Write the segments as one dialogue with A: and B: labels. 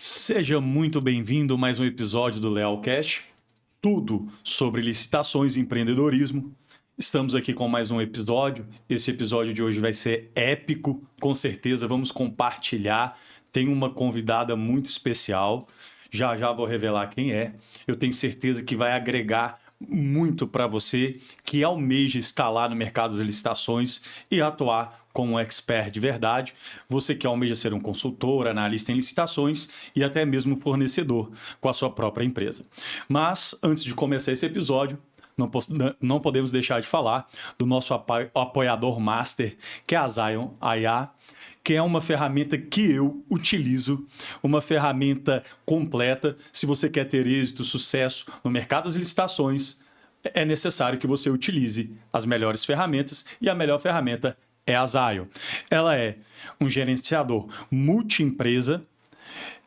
A: Seja muito bem-vindo a mais um episódio do Lealcast, tudo sobre licitações e empreendedorismo. Estamos aqui com mais um episódio. Esse episódio de hoje vai ser épico, com certeza vamos compartilhar. Tem uma convidada muito especial, já já vou revelar quem é. Eu tenho certeza que vai agregar muito para você que almeja estar lá no mercado das licitações e atuar como um expert de verdade. Você que almeja ser um consultor, analista em licitações e até mesmo fornecedor com a sua própria empresa. Mas antes de começar esse episódio, não podemos deixar de falar do nosso apoiador master, que é a Zion AI, que é uma ferramenta que eu utilizo, uma ferramenta completa. Se você quer ter êxito, sucesso no mercado das licitações, é necessário que você utilize as melhores ferramentas, e a melhor ferramenta é a Zion. Ela é um gerenciador multi-empresa,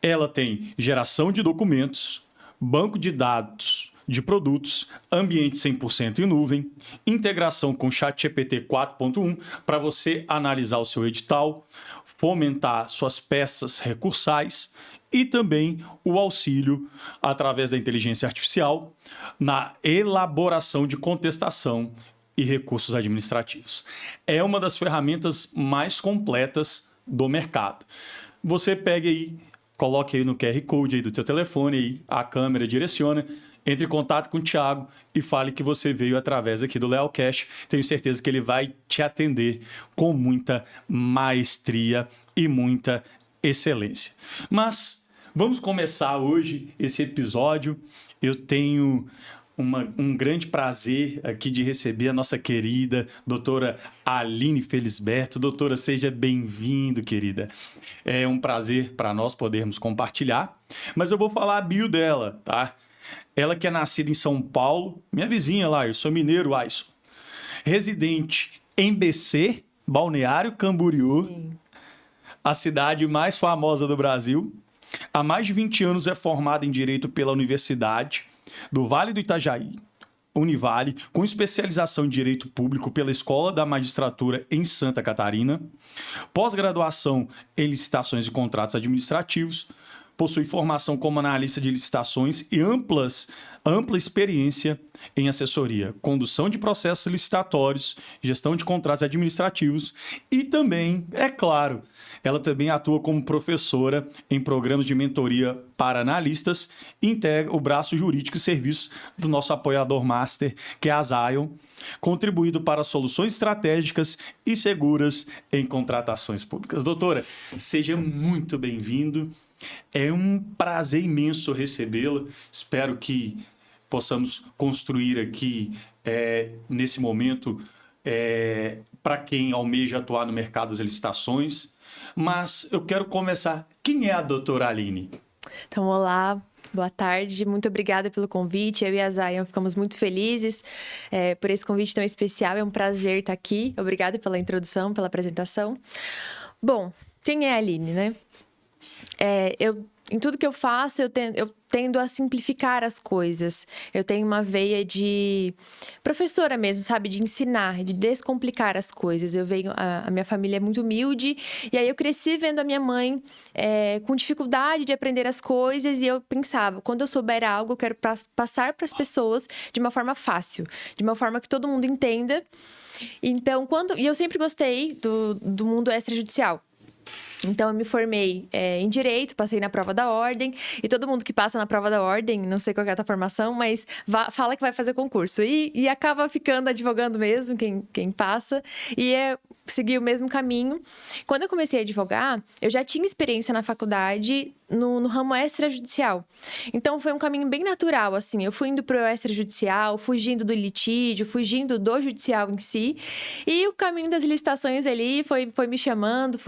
A: ela tem geração de documentos, banco de dados de produtos, ambiente 100% em nuvem, integração com ChatGPT 4.1 para você analisar o seu edital, fomentar suas peças recursais e também o auxílio através da inteligência artificial na elaboração de contestação e recursos administrativos. É uma das ferramentas mais completas do mercado. Você pega aí, coloque aí no QR Code aí do teu telefone, aí, a câmera direciona, entre em contato com o Thiago e fale que você veio através aqui do Lealcast. Tenho certeza que ele vai te atender com muita maestria e muita excelência. Mas vamos começar hoje esse episódio. Eu tenho um grande prazer aqui de receber a nossa querida doutora Aline Felisberto. Doutora, seja bem-vindo, querida. É um prazer para nós podermos compartilhar, mas eu vou falar a bio dela, tá? Ela que é nascida em São Paulo, minha vizinha lá, eu sou mineiro, Aisson. Residente em BC, Balneário Camboriú, sim, a cidade mais famosa do Brasil. Há mais de 20 anos é formada em Direito pela Universidade do Vale do Itajaí, Univale, com especialização em Direito Público pela Escola da Magistratura em Santa Catarina, pós-graduação em Licitações e Contratos Administrativos, possui formação como analista de licitações e ampla experiência em assessoria, condução de processos licitatórios, gestão de contratos administrativos e também, é claro, ela também atua como professora em programas de mentoria para analistas e integra o braço jurídico e serviços do nosso apoiador master, que é a Zion, contribuindo para soluções estratégicas e seguras em contratações públicas. Doutora, seja muito bem-vindo. É um prazer imenso recebê-la. Espero que possamos construir aqui, nesse momento, para quem almeja atuar no mercado das licitações. Mas eu quero começar. Quem é a doutora Aline?
B: Então, olá. Boa tarde, muito obrigada pelo convite. Eu e a Zion ficamos muito felizes por esse convite tão especial. É um prazer estar aqui. Obrigada pela introdução, pela apresentação. Bom, quem é a Aline, né? Em tudo que eu faço, eu tendo a simplificar as coisas. Eu tenho uma veia de professora mesmo, sabe? De ensinar, de descomplicar as coisas. A minha família é muito humilde, e aí eu cresci vendo a minha mãe com dificuldade de aprender as coisas, e eu pensava, quando eu souber algo, eu quero passar para as pessoas de uma forma fácil, de uma forma que todo mundo entenda. Então, e eu sempre gostei do mundo extrajudicial. Então, eu me formei em Direito, passei na prova da Ordem. E todo mundo que passa na prova da Ordem, não sei qual é a tua formação, mas fala que vai fazer concurso. E acaba ficando advogando mesmo, quem passa. E seguir o mesmo caminho. Quando eu comecei a advogar, eu já tinha experiência na faculdade no ramo extrajudicial. Então, foi um caminho bem natural, assim. Eu fui indo pro extrajudicial, fugindo do litígio, fugindo do judicial em si. E o caminho das licitações ali foi me chamando,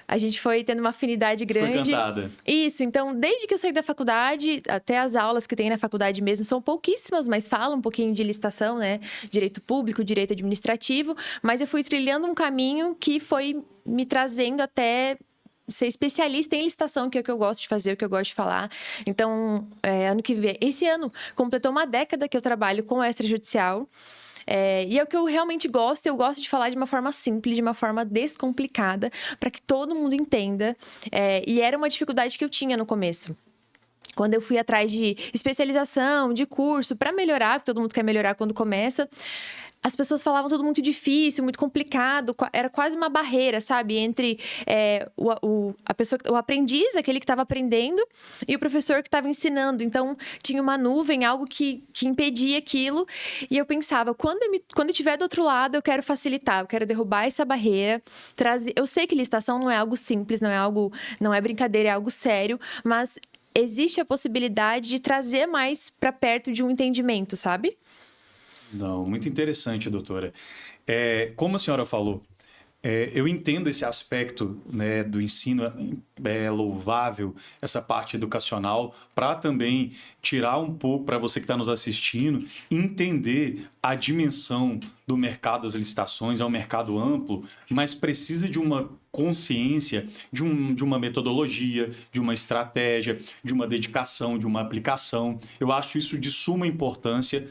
B: a gente foi tendo uma afinidade grande.
A: Foi encantada.
B: Isso. Então, desde que eu saí da faculdade, até as aulas que tem na faculdade mesmo são pouquíssimas, mas falam um pouquinho de licitação, né? Direito público, direito administrativo. Mas eu fui trilhando um caminho que foi me trazendo até ser especialista em licitação, que é o que eu gosto de fazer, o que eu gosto de falar. Então, esse ano completou uma década que eu trabalho com extrajudicial. E é o que eu realmente gosto. Eu gosto de falar de uma forma simples, de uma forma descomplicada, para que todo mundo entenda. E era uma dificuldade que eu tinha no começo. Quando eu fui atrás de especialização, de curso, para melhorar, porque todo mundo quer melhorar quando começa, as pessoas falavam tudo muito difícil, muito complicado, era quase uma barreira, sabe? Entre o aprendiz, aquele que estava aprendendo, e o professor que estava ensinando. Então, tinha uma nuvem, algo que impedia aquilo. E eu pensava, quando eu estiver do outro lado, eu quero facilitar, eu quero derrubar essa barreira, trazer... Eu sei que licitação não é algo simples, não é brincadeira, é algo sério, mas existe a possibilidade de trazer mais para perto de um entendimento, sabe?
A: Não, muito interessante, doutora. Como a senhora falou, eu entendo esse aspecto, né, do ensino, é louvável, essa parte educacional, para também tirar um pouco, para você que está nos assistindo, entender a dimensão do mercado das licitações. É um mercado amplo, mas precisa de uma consciência, de uma metodologia, de uma estratégia, de uma dedicação, de uma aplicação. Eu acho isso de suma importância,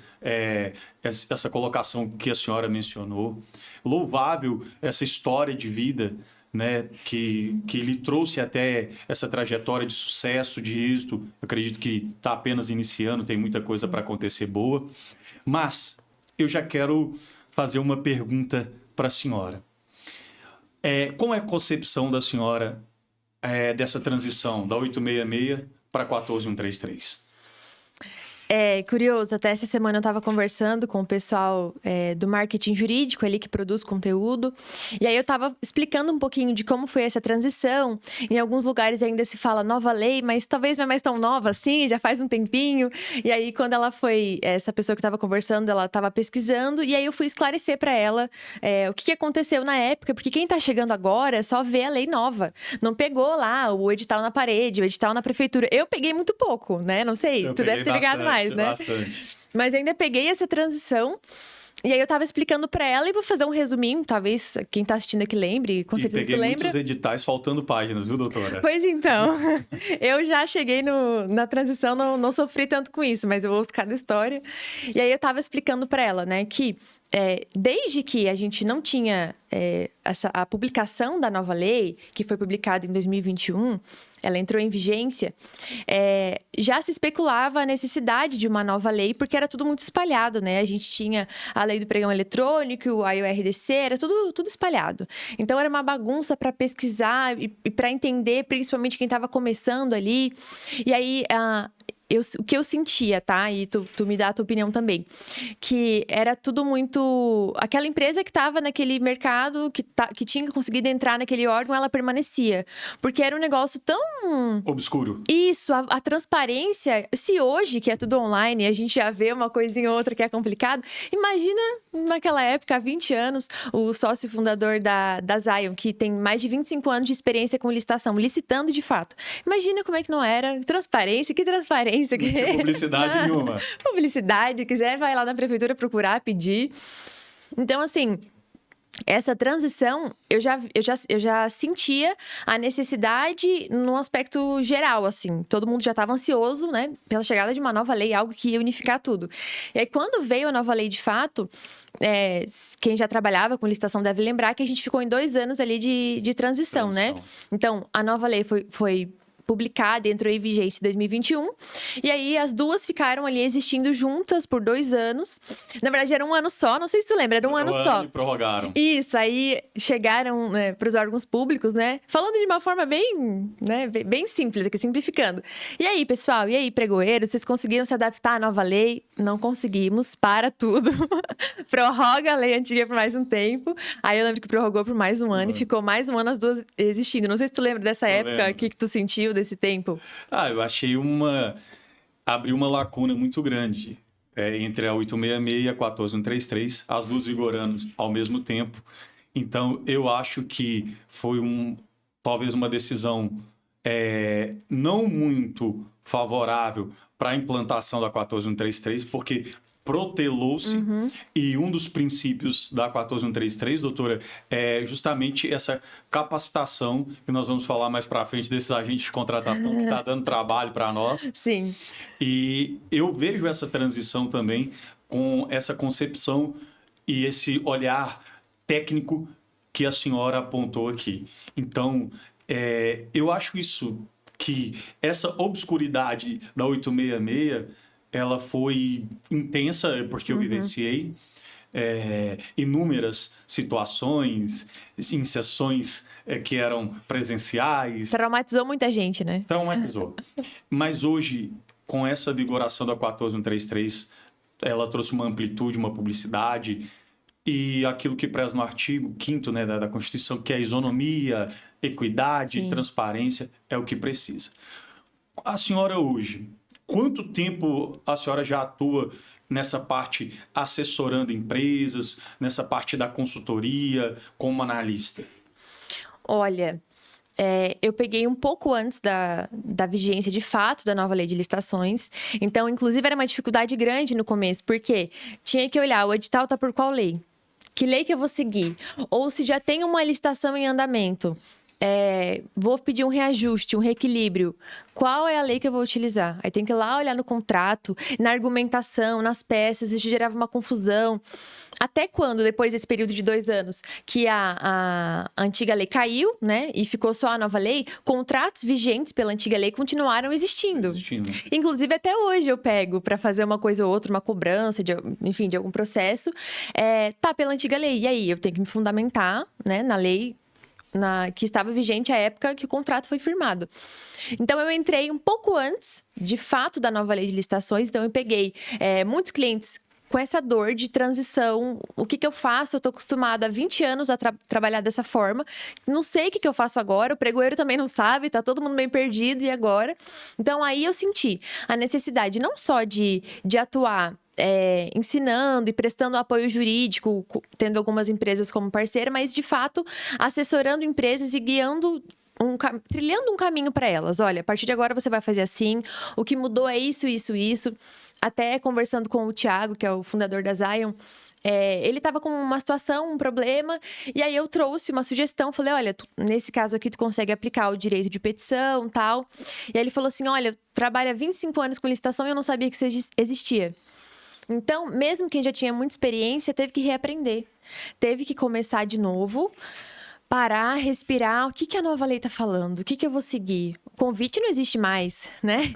A: essa colocação que a senhora mencionou. Louvável essa história de vida, né, que lhe trouxe até essa trajetória de sucesso, de êxito. Eu acredito que está apenas iniciando, tem muita coisa para acontecer boa. Mas eu já quero fazer uma pergunta para a senhora. Qual é a concepção da senhora dessa transição da 866 para 14133?
B: Curioso, até essa semana eu estava conversando com o pessoal do marketing jurídico ali que produz conteúdo, e aí eu estava explicando um pouquinho de como foi essa transição. Em alguns lugares ainda se fala nova lei, mas talvez não é mais tão nova assim, já faz um tempinho. E aí quando essa pessoa que estava conversando, ela estava pesquisando, e aí eu fui esclarecer para ela o que aconteceu na época, porque quem está chegando agora só vê a lei nova, não pegou lá o edital na parede, o edital na prefeitura. Eu peguei muito pouco, né? Não sei, tu deve ter pegado mais. Né?
A: Bastante.
B: Mas eu ainda peguei essa transição. E aí eu tava explicando pra ela e vou fazer um resuminho, talvez quem tá assistindo aqui lembre, com certeza tu lembra.
A: Muitos editais faltando páginas, viu, doutora?
B: Pois então, eu já cheguei na transição, não sofri tanto com isso, mas eu ouço cada história. E aí eu tava explicando pra ela, né, que desde que a gente não tinha a publicação da nova lei, que foi publicada em 2021, ela entrou em vigência, já se especulava a necessidade de uma nova lei, porque era tudo muito espalhado, né? A gente tinha a lei do pregão eletrônico, o IORDC, era tudo espalhado. Então, era uma bagunça para pesquisar e para entender, principalmente quem estava começando ali. E aí, o que eu sentia, tá? E tu me dá a tua opinião também. Que era tudo muito... Aquela empresa que estava naquele mercado, que tinha conseguido entrar naquele órgão, ela permanecia. Porque era um negócio tão...
A: obscuro.
B: Isso, a transparência... Se hoje, que é tudo online, a gente já vê uma coisinha ou outra que é complicado, imagina naquela época, há 20 anos, o sócio fundador da Zion, que tem mais de 25 anos de experiência com licitação, licitando de fato. Imagina como é que não era. Transparência, que transparência.
A: Não tinha publicidade nenhuma.
B: Publicidade, quiser, vai lá na prefeitura procurar, pedir. Então, assim, essa transição, eu já sentia a necessidade no aspecto geral, assim. Todo mundo já estava ansioso, né? Pela chegada de uma nova lei, algo que ia unificar tudo. E aí, quando veio a nova lei de fato, quem já trabalhava com licitação deve lembrar que a gente ficou em 2 anos ali de transição, né? Então, a nova lei foi publicada, entrou em vigência em 2021. E aí, as duas ficaram ali existindo juntas por 2 anos. Na verdade, era um ano só. Não sei se tu lembra, era um ano só.
A: E prorrogaram.
B: Isso, aí chegaram para os órgãos públicos, né? Falando de uma forma bem simples aqui, simplificando. E aí, pessoal? E aí, pregoeiros? Vocês conseguiram se adaptar à nova lei? Não conseguimos. Para tudo. Prorroga a lei antiga por mais um tempo. Aí, eu lembro que prorrogou por mais um ano. E ficou mais um ano as duas existindo. Não sei se tu lembra dessa época. O que tu sentiu desse tempo?
A: Eu achei abriu uma lacuna muito grande entre a 866 e a 14133, as duas vigorando ao mesmo tempo. Então, eu acho que foi talvez uma decisão não muito favorável para a implantação da 14133, porque protelou-se, e um dos princípios da 14133, doutora, é justamente essa capacitação, que nós vamos falar mais para frente desses agentes de contratação que está dando trabalho para nós.
B: Sim.
A: E eu vejo essa transição também com essa concepção e esse olhar técnico que a senhora apontou aqui. Então, eu acho isso, que essa obscuridade da 866, ela foi intensa, porque eu vivenciei inúmeras situações, em sessões que eram presenciais.
B: Traumatizou muita gente, né?
A: Traumatizou. Mas hoje, com essa vigoração da 14133, ela trouxe uma amplitude, uma publicidade, e aquilo que preza no artigo 5º, né, da Constituição, que é a isonomia, equidade,
B: Sim.
A: transparência, é o que precisa. A senhora hoje, quanto tempo a senhora já atua nessa parte assessorando empresas, nessa parte da consultoria, como analista?
B: Olha, eu peguei um pouco antes da vigência de fato da nova lei de licitações. Então, inclusive, era uma dificuldade grande no começo, porque tinha que olhar, o edital tá por qual lei? Que lei que eu vou seguir? Ou se já tem uma licitação em andamento, vou pedir um reajuste, um reequilíbrio. Qual é a lei que eu vou utilizar? Aí tem que ir lá olhar no contrato, na argumentação, nas peças, isso gerava uma confusão. Até quando, depois desse período de 2 anos, que a antiga lei caiu, né? E ficou só a nova lei, contratos vigentes pela antiga lei continuaram existindo. Inclusive, até hoje eu pego para fazer uma coisa ou outra, uma cobrança, enfim, de algum processo. Tá pela antiga lei. E aí, eu tenho que me fundamentar, né, na lei que estava vigente à época que o contrato foi firmado. Então, eu entrei um pouco antes, de fato, da nova lei de licitações. Então, eu peguei muitos clientes com essa dor de transição. O que eu faço? Eu estou acostumada há 20 anos a trabalhar dessa forma. Não sei o que eu faço agora. O pregoeiro também não sabe. Tá todo mundo meio perdido. E agora? Então, aí eu senti a necessidade não só de atuar ensinando e prestando apoio jurídico, tendo algumas empresas como parceira, mas, de fato, assessorando empresas e guiando trilhando um caminho para elas. Olha, a partir de agora você vai fazer assim, o que mudou é isso, isso, isso. Até conversando com o Thiago, que é o fundador da Zion, ele estava com uma situação, um problema, e aí eu trouxe uma sugestão, falei, olha, nesse caso aqui tu consegue aplicar o direito de petição, tal. E aí ele falou assim, olha, eu trabalho há 25 anos com licitação e eu não sabia que isso existia. Então, mesmo quem já tinha muita experiência, teve que reaprender. Teve que começar de novo, parar, respirar. O que a nova lei está falando? O que eu vou seguir? O convite não existe mais, né?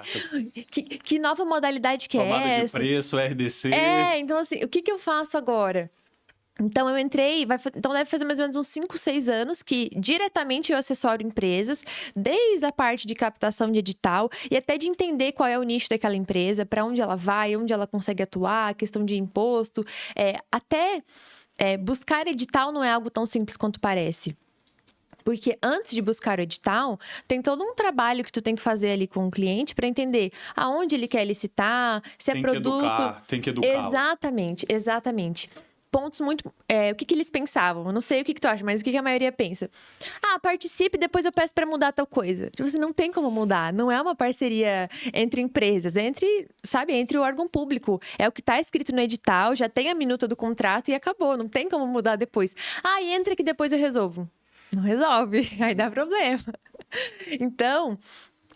B: Que nova modalidade que
A: Tomada
B: é
A: de
B: essa?
A: preço, RDC.
B: Então assim, o que eu faço agora? Então, eu entrei, então deve fazer mais ou menos uns 5, 6 anos que diretamente eu assessoro empresas, desde a parte de captação de edital e até de entender qual é o nicho daquela empresa, para onde ela vai, onde ela consegue atuar, questão de imposto. Buscar edital não é algo tão simples quanto parece. Porque antes de buscar o edital, tem todo um trabalho que tu tem que fazer ali com o cliente para entender aonde ele quer licitar, se é produto...
A: Tem que educar.
B: Exatamente. Pontos muito... o que eles pensavam? Eu não sei o que tu acha, mas o que a maioria pensa? Participe, depois eu peço para mudar tal coisa. Você não tem como mudar. Não é uma parceria entre empresas, entre o órgão público. É o que está escrito no edital, já tem a minuta do contrato e acabou. Não tem como mudar depois. Entra que depois eu resolvo. Não resolve, aí dá problema. Então,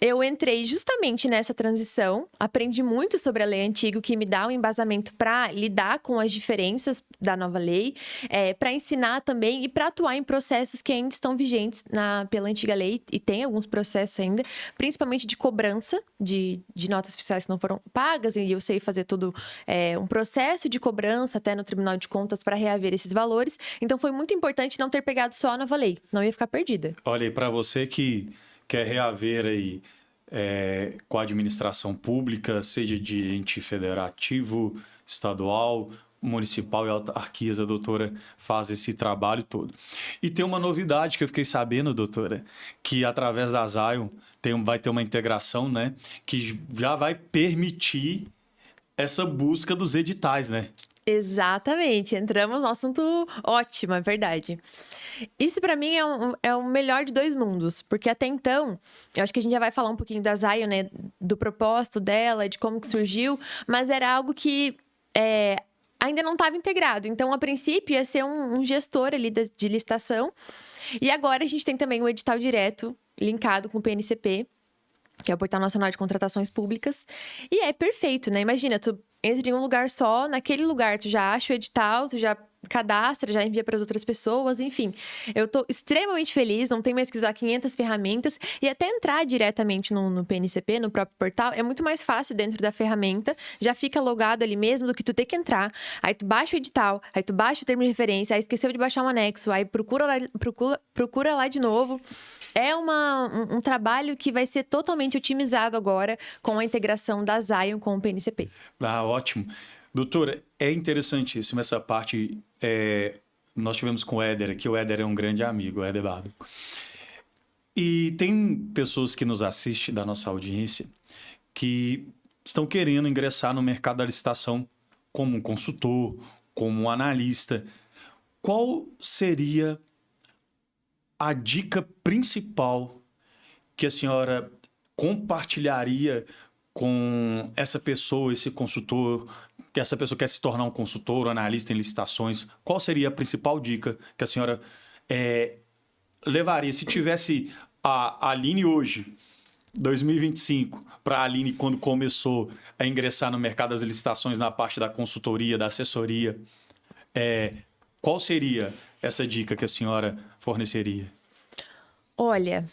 B: eu entrei justamente nessa transição, aprendi muito sobre a lei antiga, o que me dá um embasamento para lidar com as diferenças da nova lei, para ensinar também e para atuar em processos que ainda estão vigentes pela antiga lei, e tem alguns processos ainda, principalmente de cobrança de notas fiscais que não foram pagas, e eu sei fazer todo um processo de cobrança até no Tribunal de Contas para reaver esses valores. Então, foi muito importante não ter pegado só a nova lei, não ia ficar perdida.
A: Olha, e para você que quer reaver aí com a administração pública, seja de ente federativo, estadual, municipal e autarquias, a doutora faz esse trabalho todo. E tem uma novidade que eu fiquei sabendo, doutora, que através da Zion vai ter uma integração, né, que já vai permitir essa busca dos editais, né?
B: Exatamente, entramos no assunto ótimo, é verdade. Isso para mim é o melhor de 2 mundos, porque até então, eu acho que a gente já vai falar um pouquinho da Zion, né, do propósito dela, de como que surgiu, mas era algo que ainda não estava integrado. Então, a princípio, ia ser um gestor ali de licitação, e agora a gente tem também o edital direto, linkado com o PNCP, que é o Portal Nacional de Contratações Públicas, e é perfeito, né? Imagina, tu entra em um lugar só, naquele lugar tu já acha o edital, tu já cadastra, já envia para as outras pessoas, enfim. Eu tô extremamente feliz, não tem mais que usar 500 ferramentas e até entrar diretamente no PNCP, no próprio portal, é muito mais fácil dentro da ferramenta, já fica logado ali mesmo do que tu ter que entrar, aí tu baixa o edital, aí tu baixa o termo de referência, aí esqueceu de baixar um anexo, aí procura lá de novo. É um trabalho que vai ser totalmente otimizado agora com a integração da Zion com o PNCP.
A: Ah, ótimo. Doutora, é interessantíssima essa parte. Nós tivemos com o Éder aqui, o Éder é um grande amigo, o Éder Bardo. E tem pessoas que nos assistem da nossa audiência que estão querendo ingressar no mercado da licitação como um consultor, como um analista. Qual seria a dica principal que a senhora compartilharia com essa pessoa, esse consultor, que essa pessoa quer se tornar um consultor, um analista em licitações? Qual seria a principal dica que a senhora levaria? Se tivesse a Aline hoje, 2025, para a Aline quando começou a ingressar no mercado das licitações na parte da consultoria, da assessoria, qual seria essa dica que a senhora forneceria?
B: Olha,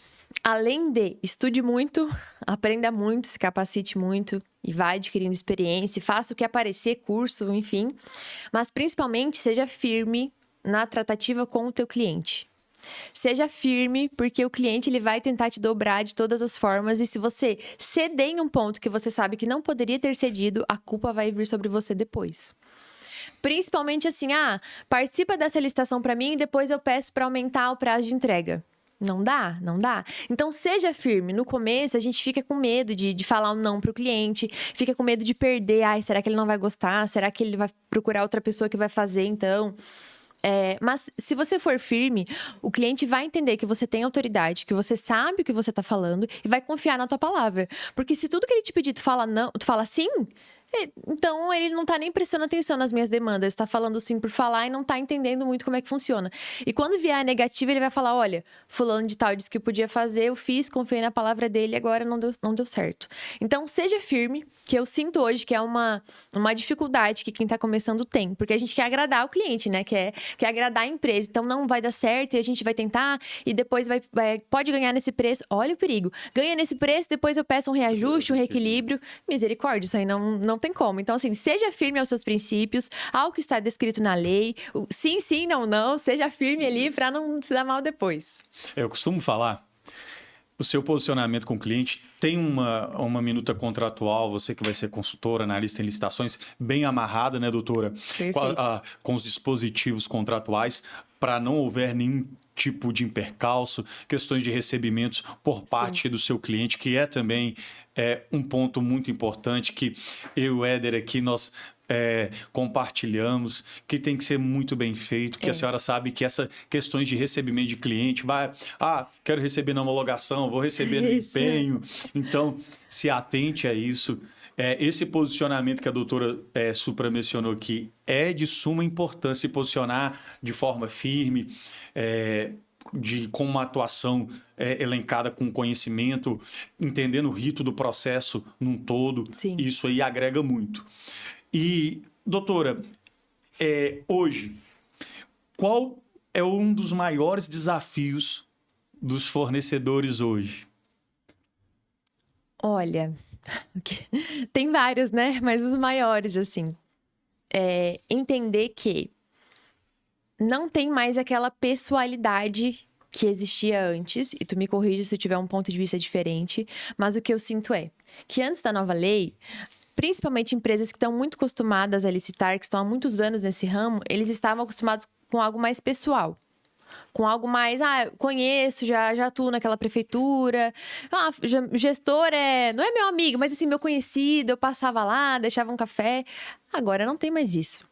B: além de estude muito, aprenda muito, se capacite muito e vai adquirindo experiência, faça o que aparecer, curso, enfim. Mas principalmente seja firme na tratativa com o teu cliente. Seja firme, porque o cliente ele vai tentar te dobrar de todas as formas e se você ceder em um ponto que você sabe que não poderia ter cedido, a culpa vai vir sobre você depois. Principalmente assim, participa dessa licitação para mim e depois eu peço para aumentar o prazo de entrega. Não dá, não dá. Então, seja firme. No começo, a gente fica com medo de falar um não pro cliente, fica com medo de perder. Será que ele não vai gostar? Será que ele vai procurar outra pessoa que vai fazer, então? Mas se você for firme, o cliente vai entender que você tem autoridade, que você sabe o que você tá falando e vai confiar na tua palavra. Porque se tudo que ele te pedir, tu fala não, tu fala sim, então ele não tá nem prestando atenção nas minhas demandas, tá falando sim por falar e não tá entendendo muito como é que funciona. E quando vier a negativa, ele vai falar, olha, fulano de tal disse que eu podia fazer, eu fiz, confiei na palavra dele, agora não deu certo. Então, seja firme, que eu sinto hoje que é uma dificuldade que quem tá começando tem, porque a gente quer agradar o cliente, né, quer agradar a empresa, então não vai dar certo e a gente vai tentar e depois pode ganhar nesse preço, olha o perigo, ganha nesse preço, depois eu peço um reajuste, um reequilíbrio, misericórdia, isso aí não tem como. Então, assim, seja firme aos seus princípios, ao que está descrito na lei. Sim, sim, não, não. Seja firme ali para não se dar mal depois.
A: Eu costumo falar, o seu posicionamento com o cliente tem uma minuta contratual, você que vai ser consultora, analista em licitações, bem amarrada, né, doutora? Com os dispositivos contratuais, para não houver nenhum tipo de impercalço, questões de recebimentos por parte do seu cliente, que é também um ponto muito importante que eu e o Éder aqui, nós compartilhamos, que tem que ser muito bem feito, que a senhora sabe que essas questões de recebimento de cliente, quero receber na homologação, vou receber no empenho, então se atente a isso. Esse posicionamento que a doutora Supra mencionou aqui é de suma importância, se posicionar de forma firme, com uma atuação elencada com conhecimento, entendendo o rito do processo num todo.
B: Sim.
A: Isso aí agrega muito. E, doutora, hoje, qual é um dos maiores desafios dos fornecedores hoje?
B: Olha, tem vários, né? Mas os maiores, assim, entender que não tem mais aquela pessoalidade que existia antes, e tu me corrige se eu tiver um ponto de vista diferente, mas o que eu sinto é que antes da nova lei, principalmente empresas que estão muito acostumadas a licitar, que estão há muitos anos nesse ramo, eles estavam acostumados com algo mais pessoal. Com algo mais, conheço, já atuo naquela prefeitura. O gestor não é meu amigo, mas assim, meu conhecido, eu passava lá, deixava um café. Agora não tem mais isso.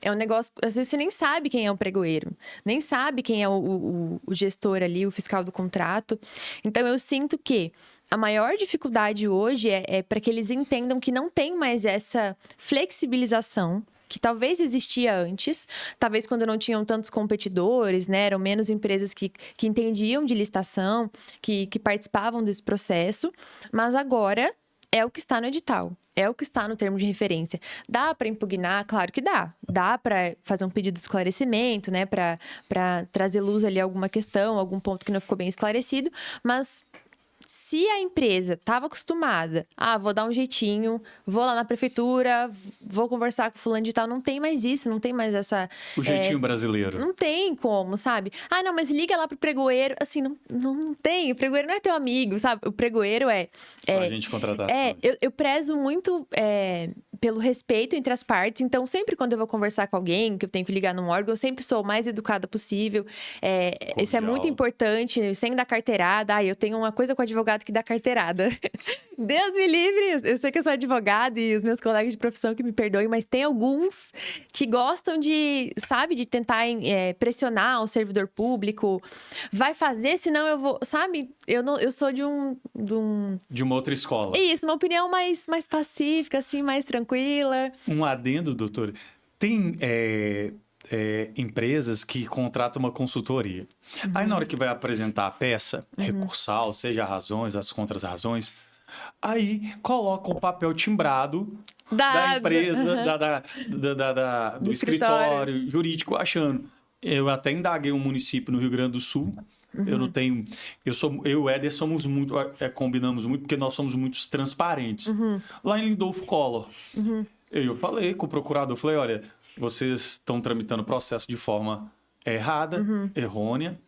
B: É um negócio, às vezes você nem sabe quem é o pregoeiro, nem sabe quem é o gestor ali, o fiscal do contrato. Então, eu sinto que a maior dificuldade hoje é para que eles entendam que não tem mais essa flexibilização que talvez existia antes, talvez quando não tinham tantos competidores, né? Eram menos empresas que entendiam de licitação, que participavam desse processo, mas agora é o que está no edital, é o que está no termo de referência. Dá para impugnar? Claro que dá. Dá para fazer um pedido de esclarecimento, né? Para trazer luz ali a alguma questão, algum ponto que não ficou bem esclarecido, mas se a empresa estava acostumada, vou dar um jeitinho, vou lá na prefeitura, vou conversar com fulano de tal, não tem mais isso, não tem mais essa...
A: O jeitinho brasileiro.
B: Não tem como, sabe? Não, mas liga lá pro pregoeiro. Assim, não tem. O pregoeiro não é teu amigo, sabe? O pregoeiro
A: A gente contratar.
B: Eu prezo muito pelo respeito entre as partes. Então, sempre quando eu vou conversar com alguém, que eu tenho que ligar num órgão, eu sempre sou o mais educada possível. Isso é muito importante, sem dar carteirada. Eu tenho uma coisa com advogado que dá carteirada. Deus me livre! Eu sei que eu sou advogada e os meus colegas de profissão que me perdoem, mas tem alguns que gostam de, sabe, de tentar pressionar o servidor público. Vai fazer, senão eu vou... Sabe? Eu sou de
A: uma outra escola.
B: Isso, uma opinião mais pacífica, assim, mais tranquila.
A: Um adendo, doutor. Tem empresas que contratam uma consultoria. Aí, na hora que vai apresentar a peça, recursal, seja razões, as contras-razões, aí coloca o papel timbrado da empresa, do escritório jurídico, achando. Eu até indaguei um município no Rio Grande do Sul. Eu não tenho... Eu e o Éder somos muito... combinamos muito, porque nós somos muito transparentes. Lá em Lindolfo Collor, eu falei com o procurador, falei, olha, vocês estão tramitando o processo de forma errada, errônea.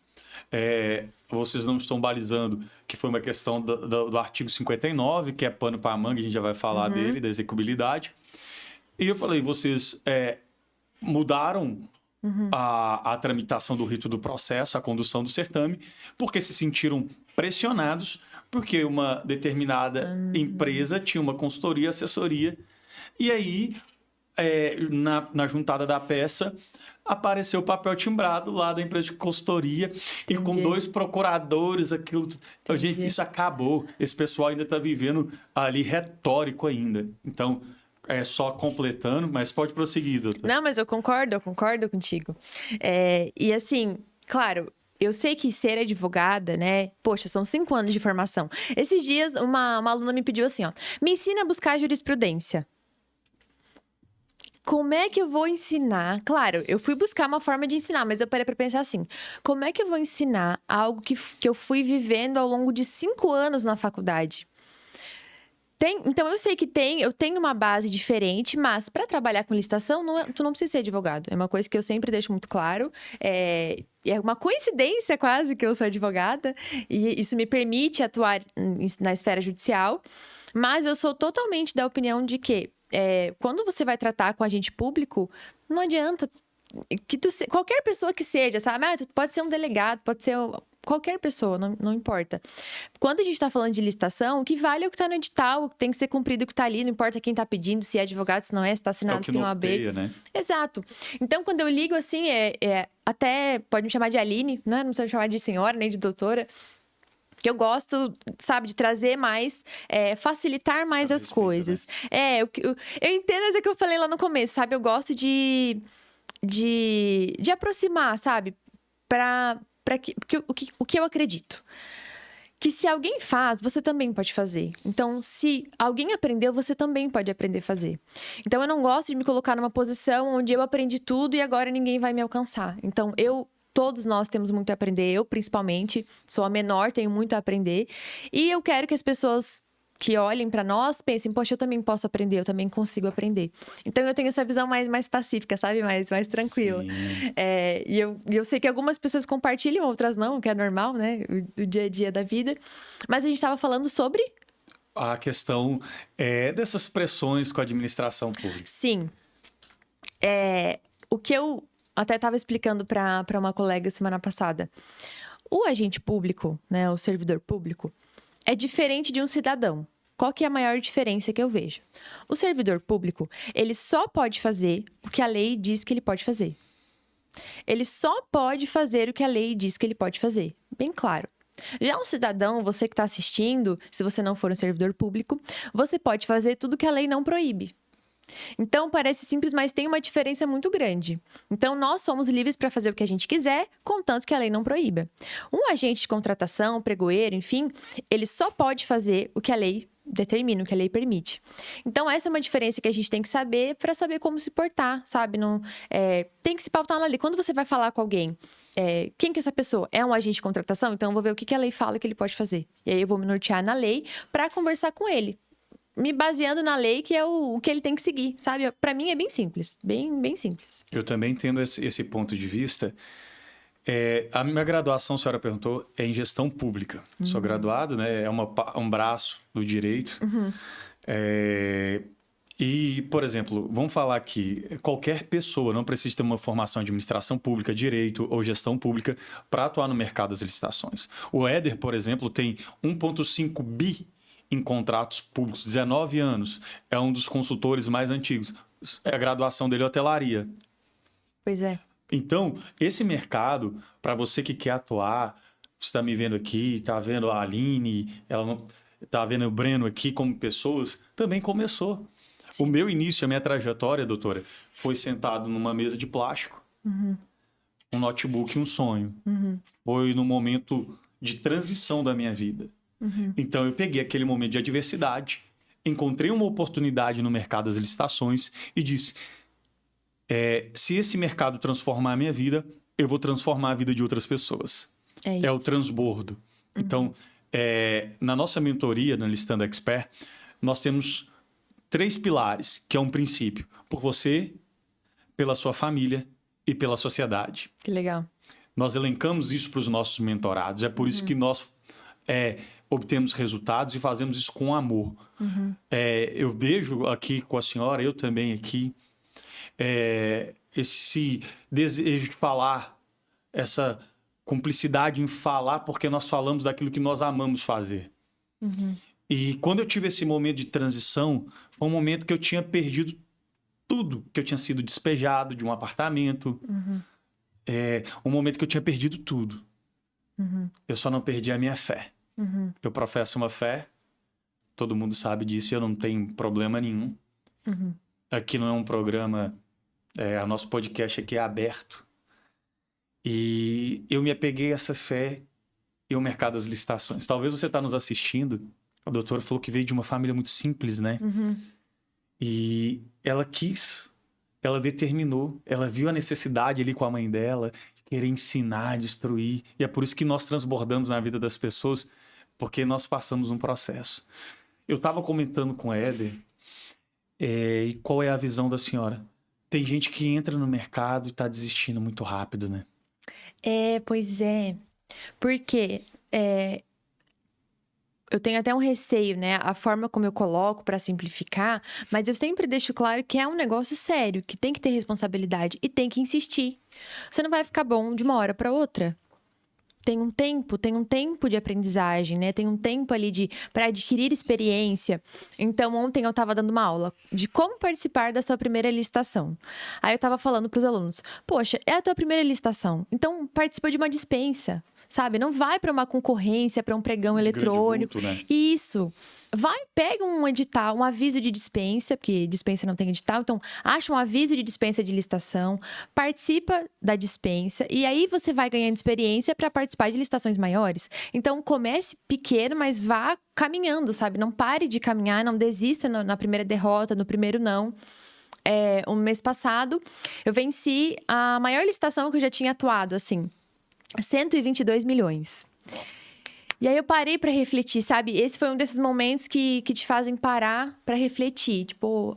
A: Vocês não estão balizando, que foi uma questão do artigo 59, que é pano para manga, a gente já vai falar dele, da execuibilidade. E eu falei, vocês mudaram a tramitação do rito do processo, a condução do certame, porque se sentiram pressionados, porque uma determinada empresa tinha uma consultoria, assessoria, e aí, na juntada da peça, apareceu o papel timbrado lá da empresa de consultoria. Entendi. E com 2 procuradores, aquilo... Então, gente, isso acabou. Esse pessoal ainda está vivendo ali retórico ainda. Então, só completando, mas pode prosseguir, doutor.
B: Não, mas eu concordo contigo. E assim, claro... Eu sei que ser advogada, né? Poxa, são 5 anos de formação. Esses dias, uma aluna me pediu assim, me ensina a buscar jurisprudência. Como é que eu vou ensinar? Claro, eu fui buscar uma forma de ensinar, mas eu parei para pensar assim, como é que eu vou ensinar algo que eu fui vivendo ao longo de 5 anos na faculdade? Então, eu sei que eu tenho uma base diferente, mas para trabalhar com licitação, tu não precisa ser advogado. É uma coisa que eu sempre deixo muito claro. É uma coincidência quase que eu sou advogada, e isso me permite atuar na esfera judicial, mas eu sou totalmente da opinião de que quando você vai tratar com agente público, não adianta que qualquer pessoa que seja, sabe? Pode ser um delegado, pode ser qualquer pessoa, não importa. Quando a gente está falando de licitação, o que vale é o que está no edital, o que tem que ser cumprido, o que está ali, não importa quem está pedindo, se é advogado, se não é, se está assinado, se tem uma AB.
A: Né?
B: Exato. Então, quando eu ligo assim, até pode me chamar de Aline, né? Não precisa me chamar de senhora, nem de doutora. Que eu gosto, sabe, de trazer mais, facilitar mais as coisas. Né? Eu entendo o que eu falei lá no começo, sabe? Eu gosto de aproximar, sabe? O que eu acredito. Que se alguém faz, você também pode fazer. Então, se alguém aprendeu, você também pode aprender a fazer. Então, eu não gosto de me colocar numa posição onde eu aprendi tudo e agora ninguém vai me alcançar. Então, todos nós temos muito a aprender. Eu, principalmente, sou a menor, tenho muito a aprender. E eu quero que as pessoas que olhem para nós pensem, poxa, eu também posso aprender, eu também consigo aprender. Então, eu tenho essa visão mais pacífica, sabe? Mais tranquila. E eu sei que algumas pessoas compartilham, outras não, que é normal, né? O dia a dia da vida. Mas a gente estava falando sobre...
A: A questão dessas pressões com a administração pública.
B: Sim. O que eu até estava explicando para uma colega semana passada. O agente público, né, o servidor público, é diferente de um cidadão. Qual que é a maior diferença que eu vejo? O servidor público, ele só pode fazer o que a lei diz que ele pode fazer. Ele só pode fazer o que a lei diz que ele pode fazer. Bem claro. Já um cidadão, você que está assistindo, se você não for um servidor público, você pode fazer tudo que a lei não proíbe. Então, parece simples, mas tem uma diferença muito grande. Então, nós somos livres para fazer o que a gente quiser, contanto que a lei não proíba. Um agente de contratação, pregoeiro, enfim, ele só pode fazer o que a lei determina, o que a lei permite. Então, essa é uma diferença que a gente tem que saber para saber como se portar, sabe? Não, tem que se pautar na lei. Quando você vai falar com alguém, quem que é essa pessoa? É um agente de contratação? Então, eu vou ver o que a lei fala que ele pode fazer. E aí, eu vou me nortear na lei para conversar com ele, me baseando na lei, que é o que ele tem que seguir, sabe? Para mim, é bem simples. Bem, bem simples.
A: Eu também entendo esse ponto de vista. A minha graduação, a senhora perguntou, é em gestão pública. Sou graduado, né? É um braço do direito. E, por exemplo, vamos falar aqui, qualquer pessoa não precisa ter uma formação em administração pública, direito ou gestão pública para atuar no mercado das licitações. O Éder, por exemplo, tem 1,5 bi em contratos públicos, 19 anos. É um dos consultores mais antigos. A graduação dele é hotelaria.
B: Pois é.
A: Então, esse mercado, para você que quer atuar, você está me vendo aqui, está vendo a Aline, está vendo o Breno aqui como pessoas, também começou. Sim. O meu início, a minha trajetória, doutora, foi sentado numa mesa de plástico, um notebook e um sonho. Foi no momento de transição da minha vida. Então, eu peguei aquele momento de adversidade, encontrei uma oportunidade no mercado das licitações e disse... se esse mercado transformar a minha vida, eu vou transformar a vida de outras pessoas. É o transbordo. Então, na nossa mentoria, na Licitando Expert, nós temos 3 pilares, que é um princípio. Por você, pela sua família e pela sociedade.
B: Que legal.
A: Nós elencamos isso para os nossos mentorados. É por isso que nós obtemos resultados e fazemos isso com amor. Eu vejo aqui com a senhora, eu também aqui, esse desejo de falar, essa cumplicidade em falar, porque nós falamos daquilo que nós amamos fazer. E quando eu tive esse momento de transição, foi um momento que eu tinha perdido tudo, que eu tinha sido despejado de um apartamento, um momento que eu tinha perdido tudo. Eu só não perdi a minha fé. Eu professo uma fé, todo mundo sabe disso e eu não tenho problema nenhum. Aqui não é um programa... o nosso podcast aqui é aberto. E eu me apeguei a essa fé e ao mercado das licitações. Talvez você está nos assistindo. A doutora falou que veio de uma família muito simples, né? E ela ela determinou, ela viu a necessidade ali com a mãe dela de querer ensinar, destruir. E é por isso que nós transbordamos na vida das pessoas, porque nós passamos um processo. Eu estava comentando com o Éder, e qual é a visão da senhora? Tem gente que entra no mercado e está desistindo muito rápido, né?
B: Pois é. Porque eu tenho até um receio, né? A forma como eu coloco para simplificar, mas eu sempre deixo claro que é um negócio sério, que tem que ter responsabilidade e tem que insistir. Você não vai ficar bom de uma hora para outra. Tem um tempo de aprendizagem, né? Tem um tempo ali para adquirir experiência. Então, ontem eu estava dando uma aula de como participar da sua primeira licitação. Aí eu estava falando para os alunos, poxa, é a tua primeira licitação, então participa de uma dispensa, sabe? Não vai para uma concorrência, para um pregão eletrônico.
A: Vulto, né?
B: Isso. Vai, pega um edital, um aviso de dispensa, porque dispensa não tem edital, então acha um aviso de dispensa de licitação, participa da dispensa e aí você vai ganhando experiência para participar de licitações maiores. Então comece pequeno, mas vá caminhando, sabe? Não pare de caminhar, não desista na primeira derrota, no primeiro não. Um mês passado, eu venci a maior licitação que eu já tinha atuado, assim, 122 milhões. E aí eu parei pra refletir, sabe? Esse foi um desses momentos que te fazem parar pra refletir. Tipo,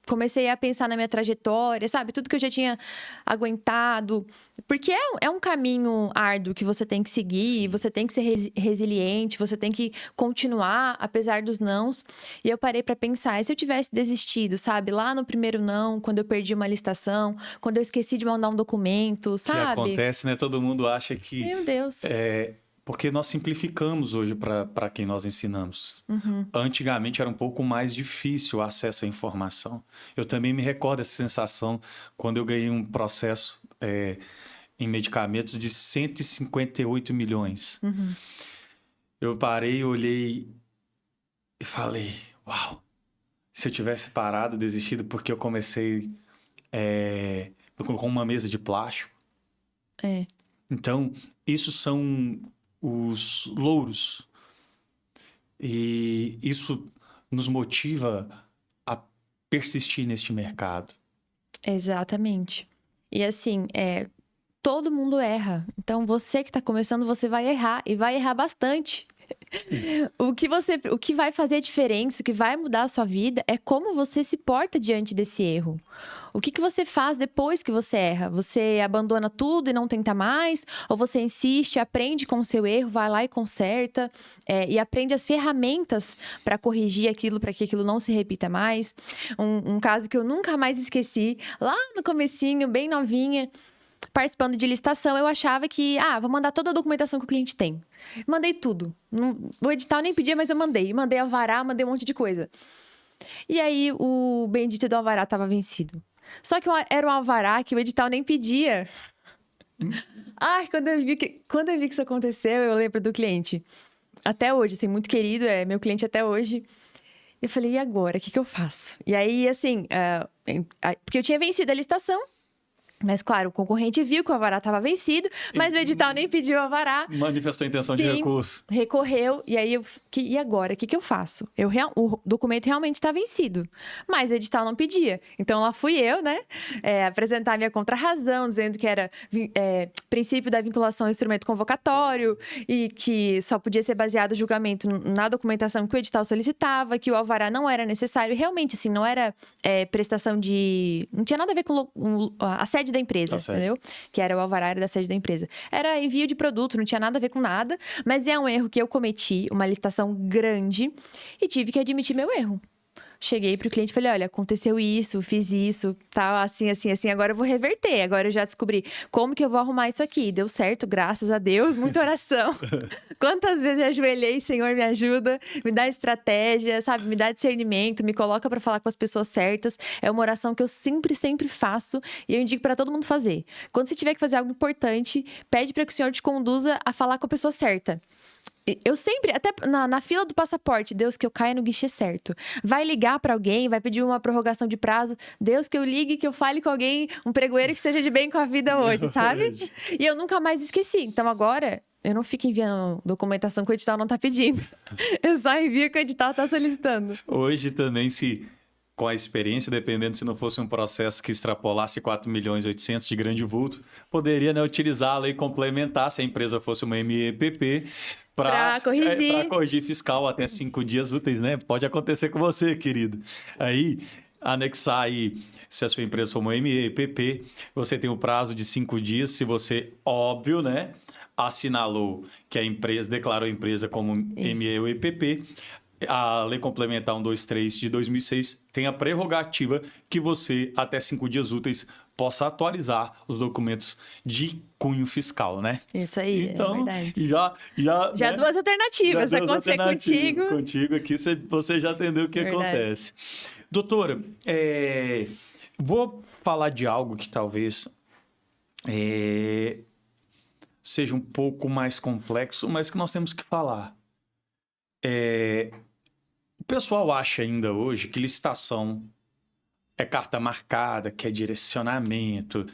B: comecei a pensar na minha trajetória, sabe? Tudo que eu já tinha aguentado. Porque é um caminho árduo que você tem que seguir, você tem que ser resiliente, você tem que continuar, apesar dos nãos. E eu parei pra pensar, e se eu tivesse desistido, sabe? Lá no primeiro não, quando eu perdi uma licitação, quando eu esqueci de mandar um documento, sabe?
A: Que acontece, né? Todo mundo acha que...
B: Meu Deus.
A: Porque nós simplificamos hoje para quem nós ensinamos. Antigamente era um pouco mais difícil o acesso à informação. Eu também me recordo dessa sensação quando eu ganhei um processo em medicamentos de 158 milhões. Eu parei, olhei e falei, uau, se eu tivesse parado, desistido, porque eu comecei com uma mesa de plástico. Então, isso são... os louros. E isso nos motiva a persistir neste mercado.
B: Exatamente. E assim, todo mundo erra. Então, você que está começando, você vai errar e vai errar bastante. O que vai fazer a diferença, o que vai mudar a sua vida é como você se porta diante desse erro. O que você faz depois que você erra? Você abandona tudo e não tenta mais? Ou você insiste, aprende com o seu erro, vai lá e conserta, e aprende as ferramentas para corrigir aquilo, para que aquilo não se repita mais? Um caso que eu nunca mais esqueci, lá no comecinho, bem novinha, participando de licitação, eu achava que, vou mandar toda a documentação que o cliente tem. Mandei tudo. O edital nem pedia, mas eu mandei. Mandei alvará, mandei um monte de coisa. E aí, o bendito do alvará estava vencido. Só que era um alvará que o edital nem pedia. Quando eu vi que isso aconteceu, eu lembro do cliente. Até hoje, assim, muito querido, é meu cliente até hoje. Eu falei, e agora? O que eu faço? E aí, assim, porque eu tinha vencido a licitação. Mas, claro, o concorrente viu que o alvará estava vencido, mas o edital nem pediu o alvará.
A: Manifestou a intenção de recurso.
B: Recorreu, e aí, e agora? O que eu faço? O documento realmente está vencido, mas o edital não pedia. Então, lá fui eu, né, apresentar minha contrarrazão, dizendo que era princípio da vinculação ao instrumento convocatório e que só podia ser baseado o julgamento na documentação que o edital solicitava, que o alvará não era necessário. E, realmente, assim, não era prestação de... Não tinha nada a ver com a sede da empresa, entendeu? Que era o alvará, era da sede da empresa. Era envio de produto, não tinha nada a ver com nada, mas é um erro que eu cometi, uma licitação grande, e tive que admitir meu erro. Cheguei pro cliente e falei, olha, aconteceu isso, fiz isso, tá assim, assim, assim, agora eu vou reverter, agora eu já descobri como que eu vou arrumar isso aqui. Deu certo, graças a Deus, muita oração. Quantas vezes eu ajoelhei, Senhor, me ajuda, me dá estratégia, sabe, me dá discernimento, me coloca pra falar com as pessoas certas. É uma oração que eu sempre faço e eu indico pra todo mundo fazer. Quando você tiver que fazer algo importante, pede pra que o Senhor te conduza a falar com a pessoa certa. Eu sempre, até na fila do passaporte, Deus, que eu caia no guichê certo. Vai ligar pra alguém, vai pedir uma prorrogação de prazo. Deus, que eu ligue, que eu fale com alguém, um pregoeiro que esteja de bem com a vida hoje, sabe? E eu nunca mais esqueci. Então agora, eu não fico enviando documentação que o edital não tá pedindo. Eu só envio que o edital tá solicitando.
A: Hoje também, com a experiência, dependendo se não fosse um processo que extrapolasse 4.800.000 de grande vulto, poderia, né, utilizá-la e complementar, se a empresa fosse uma MEPP, para corrigir fiscal até 5 dias úteis, né? Pode acontecer com você, querido. Aí, anexar aí, se a sua empresa for uma MEPP, você tem o prazo de 5 dias, se você, óbvio, né, assinalou que a empresa, declarou a empresa como MEPP. A Lei Complementar 123 de 2006 tem a prerrogativa que você, até 5 dias úteis, possa atualizar os documentos de cunho fiscal, né?
B: Isso aí,
A: então,
B: é verdade.
A: Já
B: né? Duas alternativas. Se acontecer contigo...
A: Contigo aqui, você já entendeu o que acontece. Doutora, vou falar de algo que talvez seja um pouco mais complexo, mas que nós temos que falar. O pessoal acha ainda hoje que licitação é carta marcada, que é direcionamento.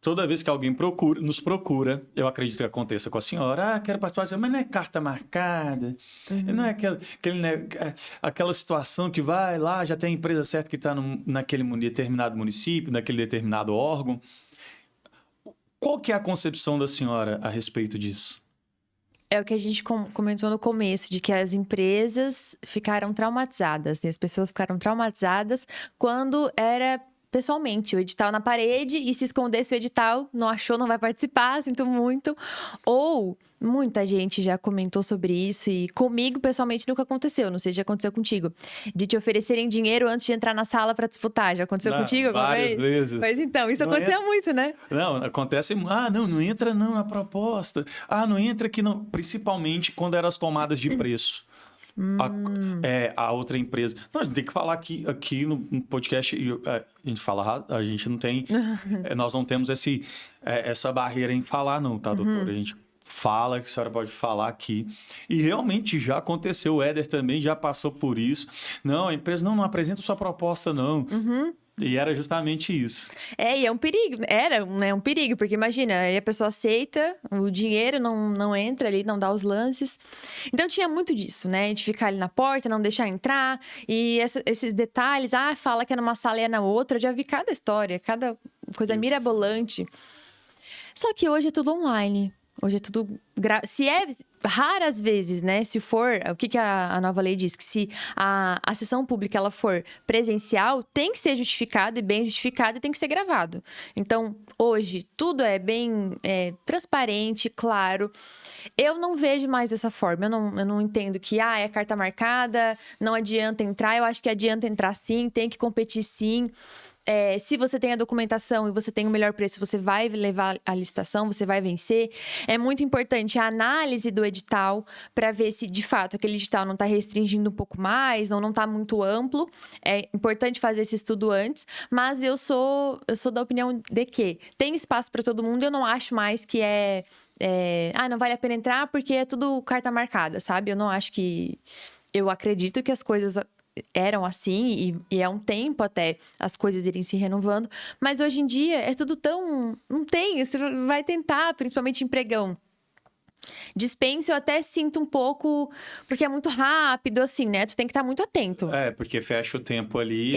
A: Toda vez que alguém nos procura, eu acredito que aconteça com a senhora, quero participar, mas não é carta marcada, não é aquela situação que vai lá, já tem a empresa certa que está naquele determinado município, naquele determinado órgão. Qual que é a concepção da senhora a respeito disso?
B: É o que a gente comentou no começo, de que as empresas ficaram traumatizadas, né? As pessoas ficaram traumatizadas quando era pessoalmente, o edital na parede, e se escondesse o edital, não achou, não vai participar, sinto muito. Ou muita gente já comentou sobre isso e comigo, pessoalmente, nunca aconteceu. Não sei se já aconteceu contigo. De te oferecerem dinheiro antes de entrar na sala para disputar. Já aconteceu contigo alguma
A: vez? Várias vezes.
B: Pois então, isso acontecia muito, né?
A: Não, acontece... não entra não na proposta. Não entra aqui não. Principalmente quando eram as tomadas de preço. A outra empresa. Não, a gente tem que falar aqui no podcast, a gente fala, a gente não tem, nós não temos essa barreira em falar não, tá, doutora? A gente fala, que a senhora pode falar aqui. E realmente já aconteceu, o Éder também já passou por isso. Não, a empresa não apresenta sua proposta não. E era justamente isso.
B: E é um perigo. Era, né, um perigo, porque imagina, aí a pessoa aceita, o dinheiro não entra ali, não dá os lances. Então tinha muito disso, né? De ficar ali na porta, não deixar entrar. E esses detalhes, fala que é numa sala e é na outra. Eu já vi cada história, cada coisa mirabolante. Só que hoje é tudo online. Hoje é tudo... Se é raras vezes, né? Se for... O que a nova lei diz? Que se a sessão pública ela for presencial, tem que ser justificado e bem justificado e tem que ser gravado. Então, hoje, tudo é bem transparente, claro. Eu não vejo mais dessa forma. Eu não entendo que, é carta marcada, não adianta entrar. Eu acho que adianta entrar sim, tem que competir sim. Se você tem a documentação e você tem o melhor preço, você vai levar a licitação, você vai vencer. É muito importante a análise do edital para ver se, de fato, aquele edital não está restringindo um pouco mais ou não está muito amplo. É importante fazer esse estudo antes, mas eu sou da opinião de que tem espaço para todo mundo. Eu não acho mais que não vale a pena entrar porque é tudo carta marcada, sabe? Eu não acho que... Eu acredito que as coisas... eram assim, e é um tempo até as coisas irem se renovando, mas hoje em dia é tudo tão... Não tem, você vai tentar, principalmente em pregão. Dispensa eu até sinto um pouco, porque é muito rápido, assim, né? Tu tem que estar muito atento.
A: Porque fecha o tempo ali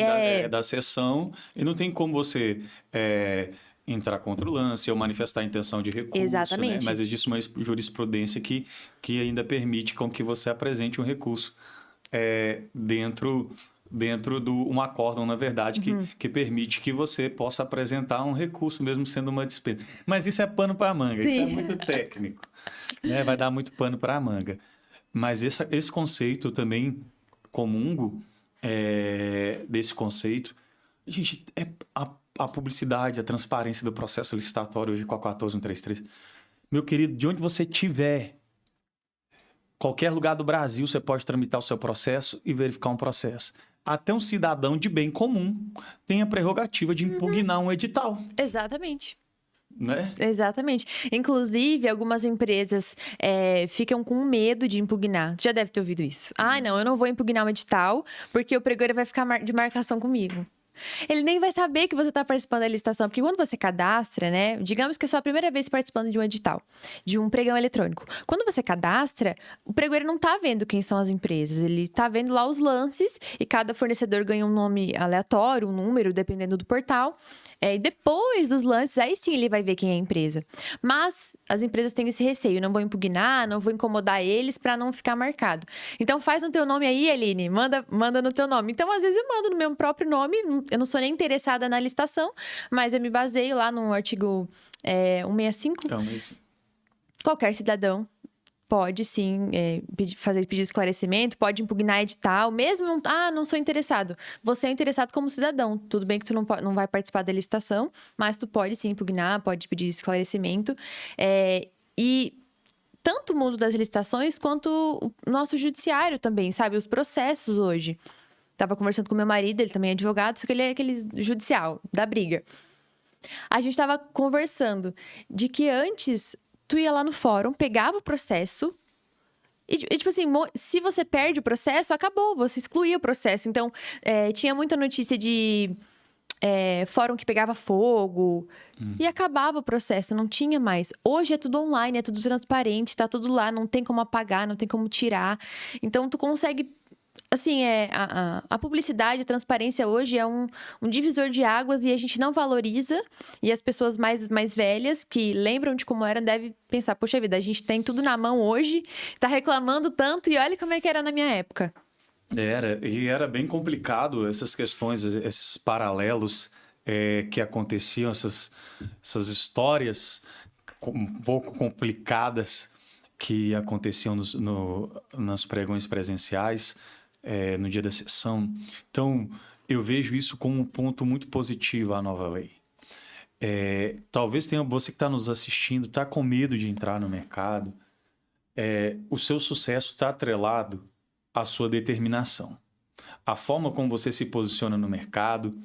A: da sessão e não tem como você... entrar contra o lance ou manifestar a intenção de recurso.
B: Exatamente.
A: Né? Mas existe uma jurisprudência que ainda permite com que você apresente um recurso dentro de um acórdão, na verdade, que permite que você possa apresentar um recurso, mesmo sendo uma despesa. Mas isso é pano para a manga, Sim. Isso é muito técnico. Né? Vai dar muito pano para a manga. Mas esse conceito também, comungo desse conceito, gente, a publicidade, a transparência do processo licitatório hoje com a 14133. Meu querido, de onde você estiver, qualquer lugar do Brasil, você pode tramitar o seu processo e verificar um processo. Até um cidadão de bem comum tem a prerrogativa de impugnar um edital.
B: Exatamente.
A: Né?
B: Exatamente. Inclusive, algumas empresas ficam com medo de impugnar. Tu já deve ter ouvido isso. Não, eu não vou impugnar um edital porque o pregoeiro vai ficar de marcação comigo. Ele nem vai saber que você está participando da licitação, porque quando você cadastra, né? Digamos que é a sua primeira vez participando de um edital, de um pregão eletrônico. Quando você cadastra, o pregoeiro não está vendo quem são as empresas, ele está vendo lá os lances e cada fornecedor ganha um nome aleatório, um número, dependendo do portal. E depois dos lances, aí sim ele vai ver quem é a empresa. Mas as empresas têm esse receio, não vou impugnar, não vou incomodar eles para não ficar marcado. Então faz no teu nome aí, Aline, manda no teu nome. Então às vezes eu mando no meu próprio nome. Eu não sou nem interessada na licitação, mas eu me baseio lá no artigo 165. Qualquer cidadão pode, sim, fazer pedido de esclarecimento, pode impugnar edital, mesmo não sou interessado. Você é interessado como cidadão. Tudo bem que tu não vai participar da licitação, mas tu pode, sim, impugnar, pode pedir esclarecimento. E tanto o mundo das licitações quanto o nosso judiciário também, sabe? Os processos hoje. Tava conversando com meu marido, ele também é advogado, só que ele é aquele judicial, da briga. A gente tava conversando de que antes, tu ia lá no fórum, pegava o processo e tipo assim, se você perde o processo, acabou, você excluía o processo. Então, tinha muita notícia de fórum que pegava fogo e acabava o processo, não tinha mais. Hoje é tudo online, é tudo transparente, tá tudo lá, não tem como apagar, não tem como tirar. Então, tu consegue... Assim, a publicidade, a transparência hoje é um divisor de águas e a gente não valoriza. E as pessoas mais velhas, que lembram de como era, devem pensar, poxa vida, a gente tem tudo na mão hoje, tá reclamando tanto e olha como é que era na minha época.
A: Era bem complicado essas questões, esses paralelos que aconteciam, essas histórias um pouco complicadas que aconteciam nos pregões presenciais, no dia da sessão. Então, eu vejo isso como um ponto muito positivo à nova lei. Talvez tenha você que está nos assistindo, está com medo de entrar no mercado. O seu sucesso está atrelado à sua determinação. A forma como você se posiciona no mercado.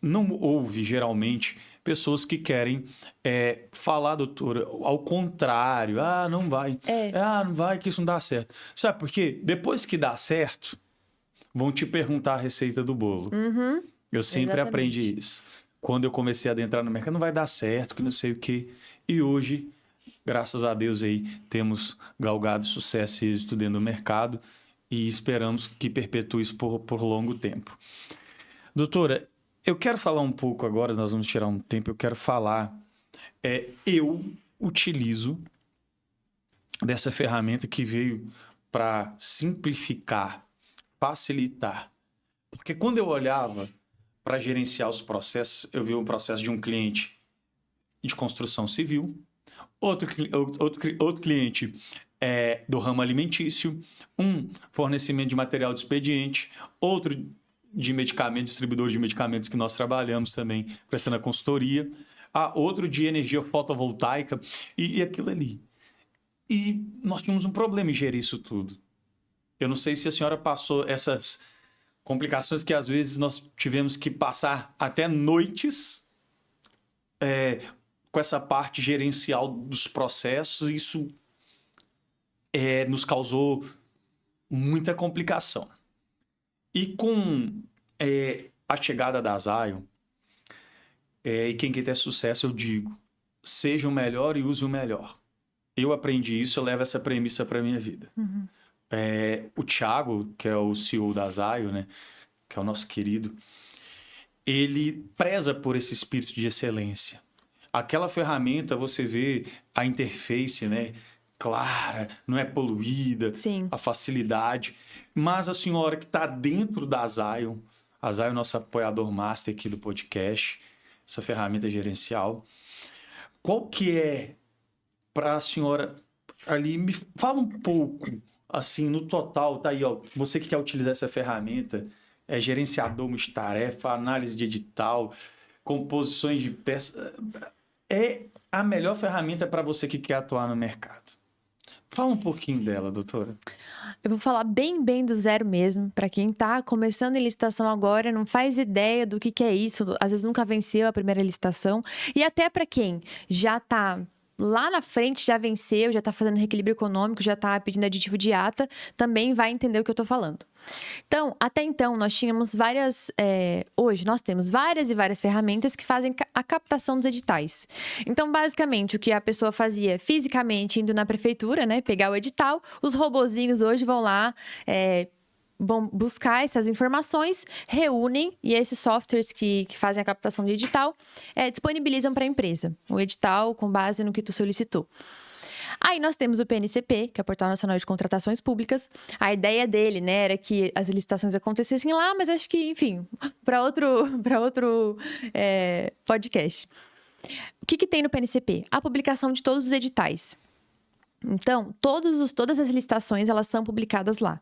A: Não houve, geralmente, pessoas que querem falar, doutora, ao contrário. Não vai. Não vai, que isso não dá certo. Sabe por quê? Depois que dá certo, vão te perguntar a receita do bolo. Eu sempre
B: Exatamente.
A: aprendi isso. Quando eu comecei a adentrar no mercado, não vai dar certo, que não sei o quê. E hoje, graças a Deus aí, temos galgado sucesso e êxito dentro do mercado e esperamos que perpetue isso por longo tempo. Doutora, eu quero falar um pouco agora, nós vamos tirar um tempo, eu quero falar. Eu utilizo dessa ferramenta que veio para simplificar, facilitar. Porque quando eu olhava para gerenciar os processos, eu vi um processo de um cliente de construção civil, outro cliente do ramo alimentício, um fornecimento de material de expediente, outro de medicamentos, distribuidor de medicamentos que nós trabalhamos também, prestando a consultoria, outro de energia fotovoltaica e aquilo ali. E nós tínhamos um problema em gerir isso tudo. Eu não sei se a senhora passou essas complicações que às vezes nós tivemos que passar até noites com essa parte gerencial dos processos. Isso nos causou muita complicação. E com a chegada da Zion, e quem quer ter sucesso, eu digo, seja o melhor e use o melhor. Eu aprendi isso, eu levo essa premissa para a minha vida.
B: Uhum.
A: O Thiago, que é o CEO da Zion, né, que é o nosso querido, ele preza por esse espírito de excelência. Aquela ferramenta, você vê a interface, né, clara, não é poluída,
B: Sim.
A: a facilidade. Mas a senhora que está dentro da Zion, a Zion é o nosso apoiador master aqui do podcast, essa ferramenta gerencial. Qual que é, para a senhora ali, me fala um pouco, assim, no total, tá aí, ó, você que quer utilizar essa ferramenta, gerenciador multitarefa, análise de edital, composições de peças, é a melhor ferramenta para você que quer atuar no mercado. Fala um pouquinho dela, doutora.
B: Eu vou falar bem do zero mesmo. Para quem tá começando em licitação agora, não faz ideia do que é isso. Às vezes nunca venceu a primeira licitação. E até para quem já tá lá na frente, já venceu, já tá fazendo reequilíbrio econômico, já tá pedindo aditivo de ata, também vai entender o que eu tô falando. Então, até então, nós tínhamos hoje nós temos várias e várias ferramentas que fazem a captação dos editais. Então, basicamente, o que a pessoa fazia fisicamente indo na prefeitura, né, pegar o edital, os robozinhos hoje vão lá, vão buscar essas informações, reúnem e esses softwares que fazem a captação de edital disponibilizam para a empresa o edital com base no que tu solicitou. Aí nós temos o PNCP, que é o Portal Nacional de Contratações Públicas. A ideia dele, né, era que as licitações acontecessem lá, mas acho que, enfim, para outro podcast. O que tem no PNCP? A publicação de todos os editais. Então, todas as licitações, elas são publicadas lá.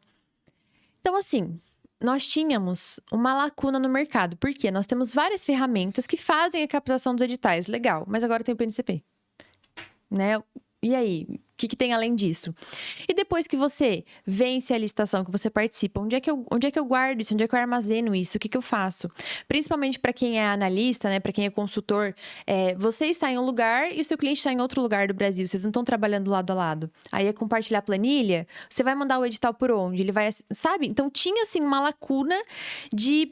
B: Então, assim, nós tínhamos uma lacuna no mercado. Por quê? Nós temos várias ferramentas que fazem a captação dos editais. Legal, mas agora tem o PNCP. Né? E aí? O que tem além disso? E depois que você vence a licitação, que você participa, onde é que eu guardo isso? Onde é que eu armazeno isso? O que eu faço? Principalmente para quem é analista, né? Para quem é consultor, você está em um lugar e o seu cliente está em outro lugar do Brasil. Vocês não estão trabalhando lado a lado. Aí é compartilhar a planilha. Você vai mandar o edital por onde? Ele vai, sabe? Então tinha assim uma lacuna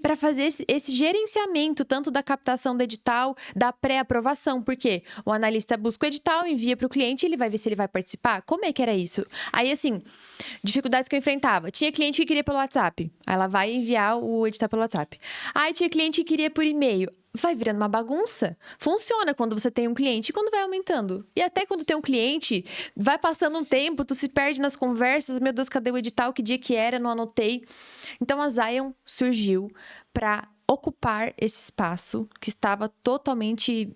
B: para fazer esse gerenciamento tanto da captação do edital, da pré-aprovação, porque o analista busca o edital, envia para o cliente, ele vai ver se ele vai participar. Como é que era isso? Aí, assim, dificuldades que eu enfrentava. Tinha cliente que queria pelo WhatsApp. Aí ela vai enviar o edital pelo WhatsApp. Aí tinha cliente que queria por e-mail. Vai virando uma bagunça. Funciona quando você tem um cliente e quando vai aumentando. E até quando tem um cliente, vai passando um tempo, tu se perde nas conversas. Meu Deus, cadê o edital? Que dia que era? Não anotei. Então, a Zion surgiu para ocupar esse espaço que estava totalmente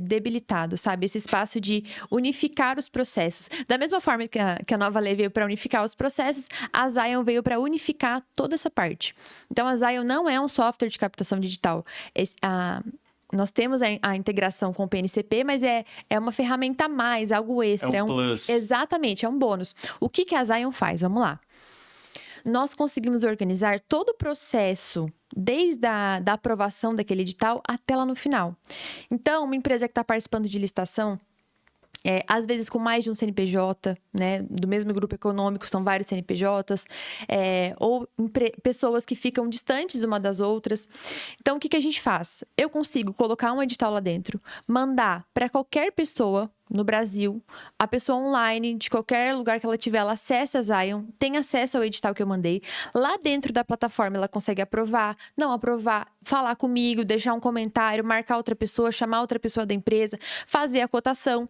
B: debilitado, sabe? Esse espaço de unificar os processos. Da mesma forma que a nova lei veio para unificar os processos, a Zion veio para unificar toda essa parte. Então, a Zion não é um software de captação digital. Nós temos a integração com o PNCP, mas é uma ferramenta a mais, algo extra.
A: É um plus.
B: Exatamente, é um bônus. O que a Zion faz? Vamos lá. Nós conseguimos organizar todo o processo, desde a aprovação daquele edital até lá no final. Então, uma empresa que está participando de licitação, Às vezes com mais de um CNPJ, né? Do mesmo grupo econômico, são vários CNPJs, ou pessoas que ficam distantes uma das outras. Então, o que a gente faz? Eu consigo colocar um edital lá dentro, mandar para qualquer pessoa no Brasil, a pessoa online, de qualquer lugar que ela tiver, ela acessa a Zion, tem acesso ao edital que eu mandei. Lá dentro da plataforma, ela consegue aprovar, não aprovar, falar comigo, deixar um comentário, marcar outra pessoa, chamar outra pessoa da empresa, fazer a cotação.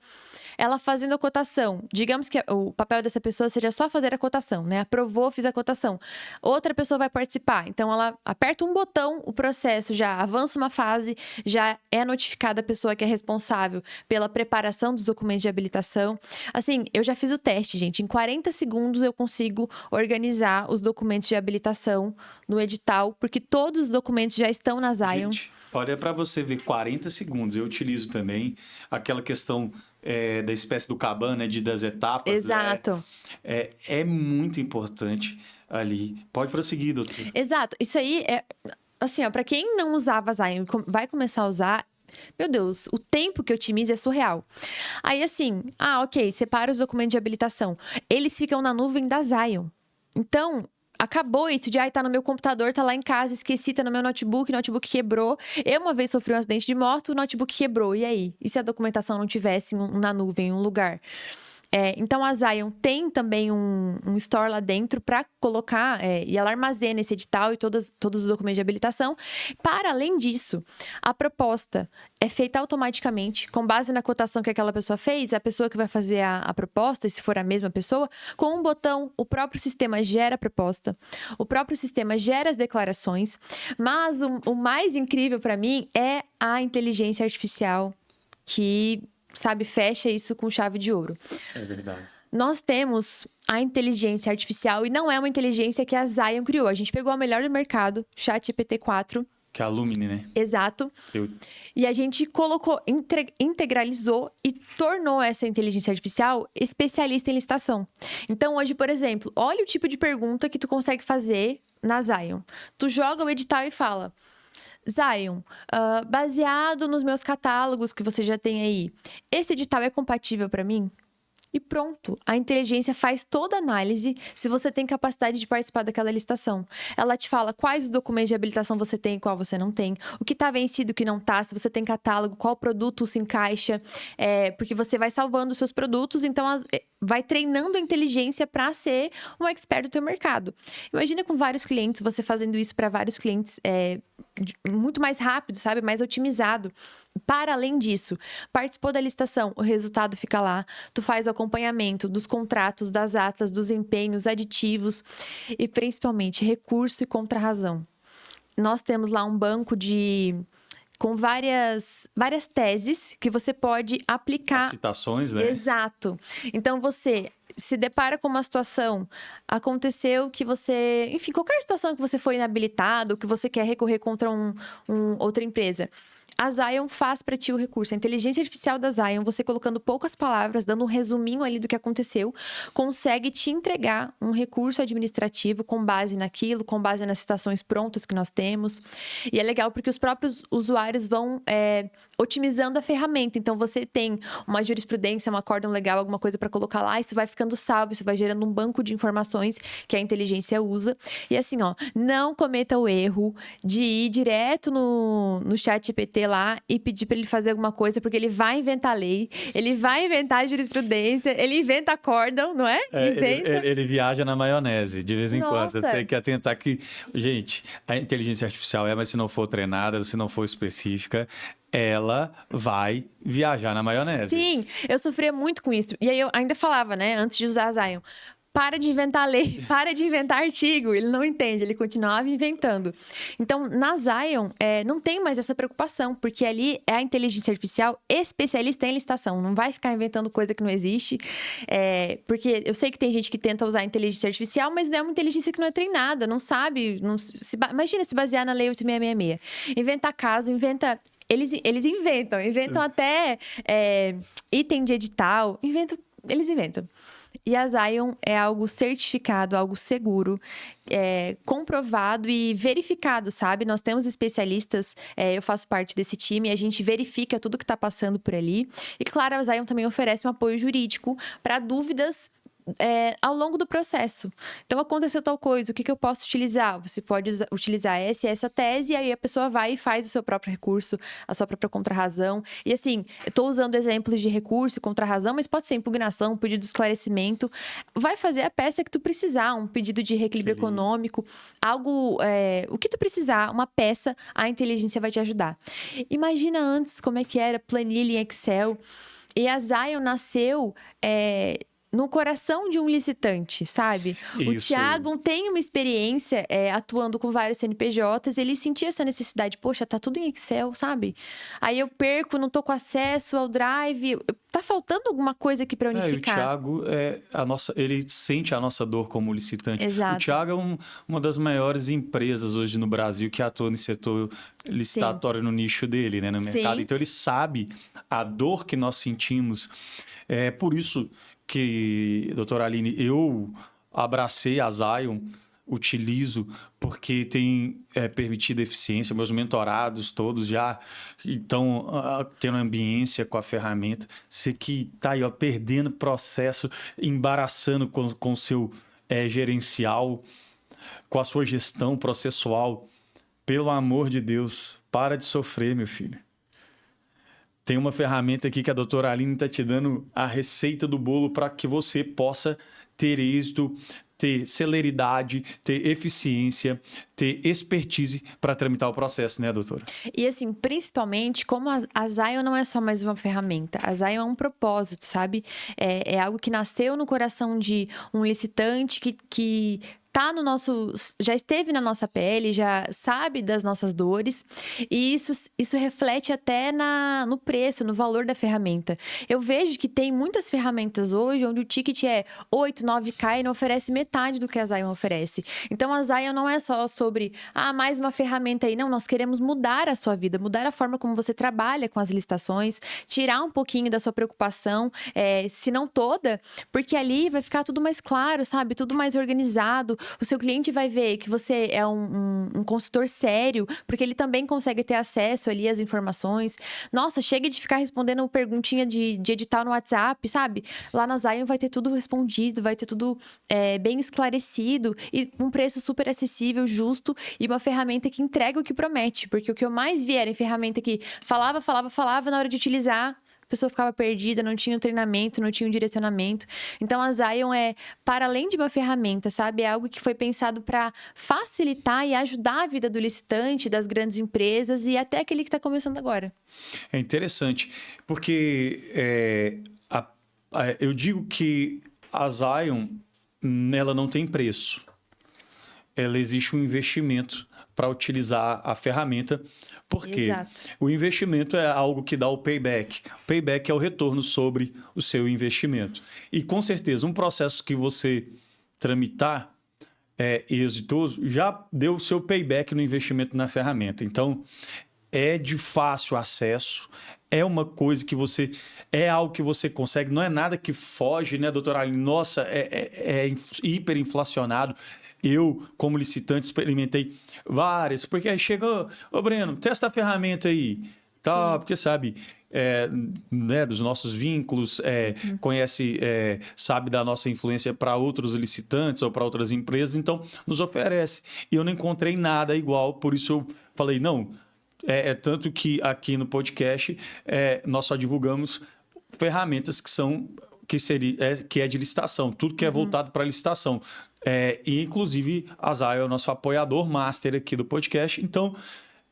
B: Ela fazendo a cotação, digamos que o papel dessa pessoa seja só fazer a cotação, né? Aprovou, fiz a cotação. Outra pessoa vai participar. Então, ela aperta um botão, o processo já avança uma fase, já é notificada a pessoa que é responsável pela preparação dos documentos de habilitação. Assim, eu já fiz o teste, gente. Em 40 segundos eu consigo organizar os documentos de habilitação no edital, porque todos os documentos já estão na Zion.
A: Gente, olha para você ver 40 segundos. Eu utilizo também aquela questão da espécie do Kanban, né, das etapas.
B: Exato.
A: É muito importante ali. Pode prosseguir, doutor.
B: Exato. Isso aí é... Assim, ó, para quem não usava Zion e vai começar a usar... Meu Deus, o tempo que otimiza é surreal. Aí, assim, ok, separa os documentos de habilitação. Eles ficam na nuvem da Zion. Então, acabou isso de, tá no meu computador, tá lá em casa, esqueci, tá no meu notebook, o notebook quebrou. Eu uma vez sofri um acidente de moto, o notebook quebrou. E aí? E se a documentação não tivesse na nuvem, em um lugar? Então, a Zion tem também um store lá dentro para colocar, e ela armazena esse edital e todos os documentos de habilitação. Para além disso, a proposta é feita automaticamente, com base na cotação que aquela pessoa fez, a pessoa que vai fazer a proposta, e se for a mesma pessoa, com um botão, o próprio sistema gera a proposta, o próprio sistema gera as declarações, mas o mais incrível para mim é a inteligência artificial que... fecha isso com chave de ouro.
A: É verdade.
B: Nós temos a inteligência artificial e não é uma inteligência que a Zion criou. A gente pegou a melhor do mercado, ChatGPT-4.
A: Que é a Lumine, né?
B: Exato. E a gente colocou, integralizou e tornou essa inteligência artificial especialista em licitação. Então, hoje, por exemplo, olha o tipo de pergunta que tu consegue fazer na Zion. Tu joga o edital e fala... Zion, baseado nos meus catálogos que você já tem aí, esse edital é compatível para mim? E pronto, a inteligência faz toda a análise se você tem capacidade de participar daquela licitação. Ela te fala quais os documentos de habilitação você tem e qual você não tem, o que está vencido e o que não está, se você tem catálogo, qual produto se encaixa, porque você vai salvando os seus produtos, então vai treinando a inteligência para ser um expert do teu mercado. Imagina com vários clientes, você fazendo isso para vários clientes muito mais rápido, sabe? Mais otimizado. Para além disso, participou da licitação, o resultado fica lá. Tu faz o acompanhamento dos contratos, das atas, dos empenhos, aditivos e principalmente recurso e contrarrazão. Nós temos lá um banco com várias teses que você pode aplicar.
A: As citações, né?
B: Exato. Então, você se depara com uma situação, aconteceu que você... Enfim, qualquer situação que você foi inabilitado, que você quer recorrer contra outra empresa... A Zion faz para ti o recurso. A inteligência artificial da Zion, você colocando poucas palavras, dando um resuminho ali do que aconteceu, consegue te entregar um recurso administrativo com base naquilo, com base nas citações prontas que nós temos. E é legal porque os próprios usuários vão otimizando a ferramenta. Então, você tem uma jurisprudência, um acórdão legal, alguma coisa para colocar lá, isso vai ficando salvo, isso vai gerando um banco de informações que a inteligência usa. E assim, não cometa o erro de ir direto no ChatGPT lá e pedir para ele fazer alguma coisa, porque ele vai inventar lei, ele vai inventar jurisprudência, ele inventa acórdão, não é?
A: Ele viaja na maionese, de vez em
B: Nossa.
A: quando. Tem que atentar que... Gente, a inteligência artificial mas se não for treinada, se não for específica, ela vai viajar na maionese.
B: Sim, eu sofria muito com isso. E aí eu ainda falava, né, antes de usar a Zion... Para de inventar lei, para de inventar artigo. Ele não entende, ele continuava inventando. Então, na Zion, não tem mais essa preocupação, porque ali é a inteligência artificial especialista em licitação. Não vai ficar inventando coisa que não existe. Porque eu sei que tem gente que tenta usar a inteligência artificial, mas é uma inteligência que não é treinada, não sabe. Imagina se basear na Lei 8666. Inventar caso, inventa... Eles inventam até item de edital, eles inventam. E a Zion é algo certificado, algo seguro, comprovado e verificado, sabe? Nós temos especialistas, eu faço parte desse time, a gente verifica tudo que está passando por ali. E claro, a Zion também oferece um apoio jurídico para dúvidas ao longo do processo. Então, aconteceu tal coisa, o que eu posso utilizar? Você pode utilizar essa tese, e aí a pessoa vai e faz o seu próprio recurso, a sua própria contrarrazão. E assim, eu tô usando exemplos de recurso e contrarrazão, mas pode ser impugnação, um pedido de esclarecimento. Vai fazer a peça que tu precisar, um pedido de reequilíbrio econômico, algo, o que tu precisar, uma peça, a inteligência vai te ajudar. Imagina antes como é que era planilha em Excel. E a Zion nasceu no coração de um licitante, sabe?
A: Isso.
B: O Thiago tem uma experiência atuando com vários CNPJs, ele sentia essa necessidade, poxa, tá tudo em Excel, sabe? Aí eu perco, não tô com acesso ao Drive, tá faltando alguma coisa aqui para unificar.
A: E o Thiago, ele sente a nossa dor como licitante.
B: Exato.
A: O Thiago é uma das maiores empresas hoje no Brasil que atua no setor licitatório, no nicho dele, né, no mercado.
B: Sim.
A: Então, ele sabe a dor que nós sentimos. É por isso que, doutora Aline, eu abracei a Zion, utilizo, porque tem permitido eficiência. Meus mentorados todos já estão tendo ambiência com a ferramenta. Você que está aí, perdendo processo, embaraçando com o seu gerencial, com a sua gestão processual. Pelo amor de Deus, para de sofrer, meu filho. Tem uma ferramenta aqui que a doutora Aline está te dando a receita do bolo para que você possa ter êxito, ter celeridade, ter eficiência, ter expertise para tramitar o processo, né, doutora?
B: E assim, principalmente, como a Zion não é só mais uma ferramenta, a Zion é um propósito, sabe? É algo que nasceu no coração de um licitante que já esteve na nossa pele, já sabe das nossas dores, e isso reflete até no preço, no valor da ferramenta. Eu vejo que tem muitas ferramentas hoje onde o ticket é 8, 9K e não oferece metade do que a Zion oferece. Então, a Zion não é só sobre, mais uma ferramenta aí. Não, nós queremos mudar a sua vida, mudar a forma como você trabalha com as licitações, tirar um pouquinho da sua preocupação, se não toda, porque ali vai ficar tudo mais claro, sabe? Tudo mais organizado. O seu cliente vai ver que você é um consultor sério, porque ele também consegue ter acesso ali às informações. Nossa, chega de ficar respondendo perguntinha de edital no WhatsApp, sabe? Lá na Zion vai ter tudo respondido, vai ter tudo bem esclarecido e um preço super acessível, justo e uma ferramenta que entrega o que promete. Porque o que eu mais vi era em ferramenta que falava, na hora de utilizar, a pessoa ficava perdida, não tinha um treinamento, não tinha um direcionamento. Então, a Zion para além de uma ferramenta, sabe? É algo que foi pensado para facilitar e ajudar a vida do licitante, das grandes empresas e até aquele que está começando agora.
A: É interessante, porque eu digo que a Zion, ela não tem preço. Ela existe um investimento para utilizar a ferramenta, porque
B: Exato.
A: O investimento é algo que dá o payback. O payback é o retorno sobre o seu investimento. E, com certeza, um processo que você tramitar exitoso já deu o seu payback no investimento na ferramenta. Então, é de fácil acesso, é uma coisa que é algo que você consegue, não é nada que foge, né, doutora Aline? Nossa, é hiperinflacionado. Eu, como licitante, experimentei várias, porque aí chegou, Breno, testa a ferramenta aí, tá? Porque sabe, né, dos nossos vínculos, conhece, sabe da nossa influência para outros licitantes ou para outras empresas, então nos oferece. E eu não encontrei nada igual, por isso eu falei, não, tanto que aqui no podcast nós só divulgamos ferramentas que é de licitação, tudo que é voltado para licitação. E, inclusive, a Zion é o nosso apoiador master aqui do podcast. Então,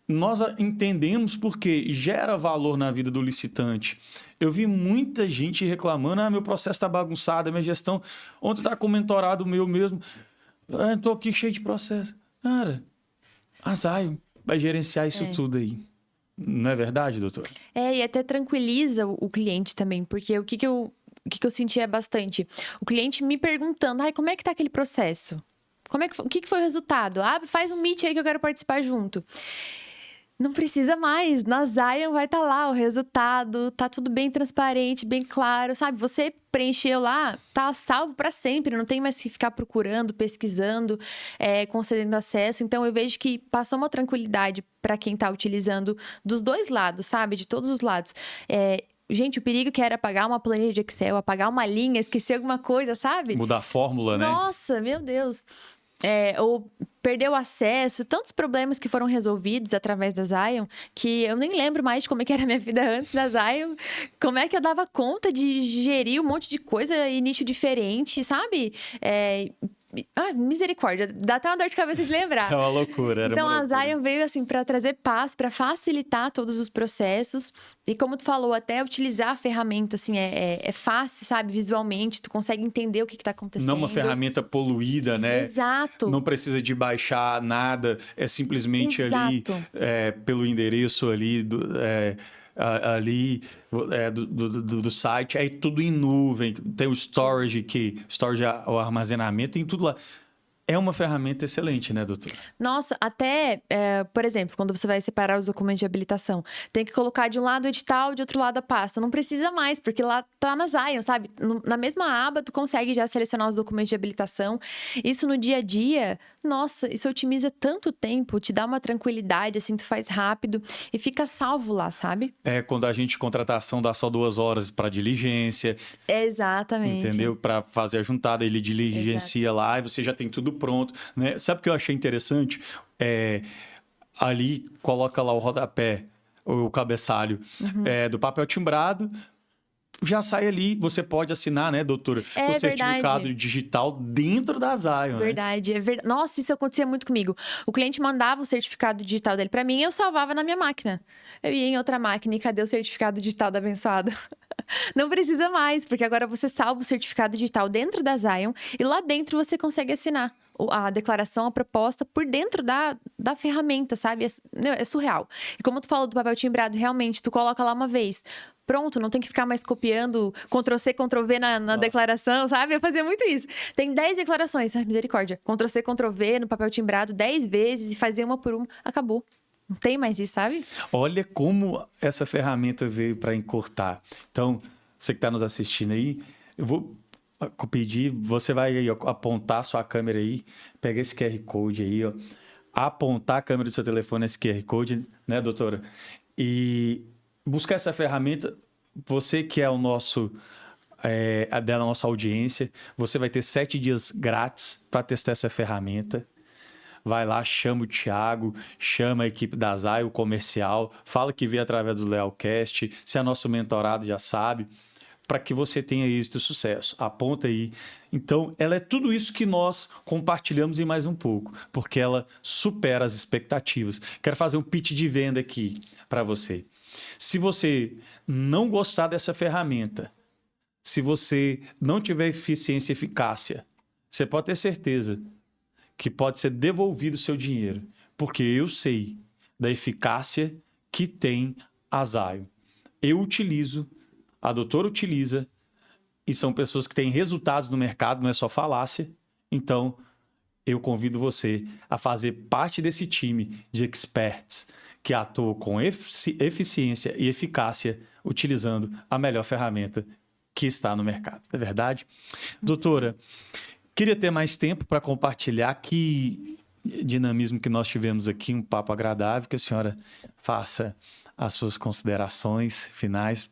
A: nós entendemos porque gera valor na vida do licitante. Eu vi muita gente reclamando, meu processo está bagunçado, minha gestão... Ontem está com um mentorado meu mesmo. Estou aqui cheio de processo. Cara, a Zion vai gerenciar isso tudo aí. Não é verdade, doutor?
B: E até tranquiliza o cliente também, porque o que eu sentia bastante? O cliente me perguntando, como é que tá aquele processo? O que foi o resultado? Faz um meet aí que eu quero participar junto. Não precisa mais. Na Zion vai estar lá o resultado, tá tudo bem transparente, bem claro, sabe? Você preencheu lá, tá salvo para sempre, não tem mais que ficar procurando, pesquisando, concedendo acesso. Então eu vejo que passou uma tranquilidade para quem tá utilizando dos dois lados, sabe? De todos os lados. Gente, o perigo que era apagar uma planilha de Excel, apagar uma linha, esquecer alguma coisa, sabe?
A: Mudar a fórmula, né?
B: Nossa, meu Deus. Ou perder o acesso, tantos problemas que foram resolvidos através da Zion, que eu nem lembro mais de como é que era a minha vida antes da Zion, como é que eu dava conta de gerir um monte de coisa e nicho diferente, sabe? Misericórdia, dá até uma dor de cabeça de lembrar.
A: É uma loucura,
B: Então,
A: uma loucura.
B: A Zion veio, assim, para trazer paz, para facilitar todos os processos. E como tu falou, até utilizar a ferramenta, assim, é fácil, sabe? Visualmente, tu consegue entender o que tá acontecendo.
A: Não uma ferramenta poluída, né?
B: Exato.
A: Não precisa de baixar nada, é simplesmente ali, pelo endereço ali do site, aí tudo em nuvem, tem o storage, o armazenamento, tem tudo lá. É uma ferramenta excelente, né, doutor?
B: Nossa, até, por exemplo, quando você vai separar os documentos de habilitação, tem que colocar de um lado o edital, de outro lado a pasta. Não precisa mais, porque lá tá na Zion, sabe? Na mesma aba, tu consegue já selecionar os documentos de habilitação. Isso no dia a dia, nossa, isso otimiza tanto tempo, te dá uma tranquilidade, assim, tu faz rápido e fica salvo lá, sabe?
A: Quando a gente contratação dá só 2 horas para diligência.
B: Exatamente.
A: Entendeu? Para fazer a juntada, ele diligencia lá e você já tem tudo pronto, né? Sabe o que eu achei interessante? Ali coloca lá o rodapé, o cabeçalho do papel timbrado, já sai ali, você pode assinar, né, doutora? O certificado digital dentro da Zion,
B: verdade, né? Nossa, isso acontecia muito comigo. O cliente mandava o certificado digital dele para mim e eu salvava na minha máquina. Eu ia em outra máquina e cadê o certificado digital do abençoado? Não precisa mais, porque agora você salva o certificado digital dentro da Zion e lá dentro você consegue assinar a declaração, a proposta por dentro da ferramenta, sabe? É surreal. E como tu falou do papel timbrado, realmente, tu coloca lá uma vez, pronto, não tem que ficar mais copiando Ctrl-C, Ctrl-V na declaração, sabe? Eu fazia muito isso. Tem 10 declarações, misericórdia. Ctrl-C, Ctrl-V no papel timbrado 10 vezes e fazer uma por uma, acabou. Não tem mais isso, sabe?
A: Olha como essa ferramenta veio para encurtar. Então, você que está nos assistindo aí, eu vou pedir, você vai aí, apontar a sua câmera aí, pegar esse QR Code aí, ó, apontar a câmera do seu telefone nesse QR Code, né, doutora? E buscar essa ferramenta, você que é o nosso, da nossa audiência, você vai ter 7 dias grátis para testar essa ferramenta. Vai lá, chama o Thiago, chama a equipe da Zion, o comercial, fala que veio através do Lealcast, se é nosso mentorado já sabe, para que você tenha êxito e sucesso. Aponta aí. Então, ela é tudo isso que nós compartilhamos e mais um pouco, porque ela supera as expectativas. Quero fazer um pitch de venda aqui para você. Se você não gostar dessa ferramenta, se você não tiver eficiência e eficácia, você pode ter certeza que pode ser devolvido o seu dinheiro, porque eu sei da eficácia que tem a Zion. Eu utilizo, a doutora utiliza, e são pessoas que têm resultados no mercado, não é só falácia. Então, eu convido você a fazer parte desse time de experts que atua com eficiência e eficácia, utilizando a melhor ferramenta que está no mercado. Não é verdade? Doutora, queria ter mais tempo para compartilhar que dinamismo que nós tivemos aqui, um papo agradável, que a senhora faça as suas considerações finais.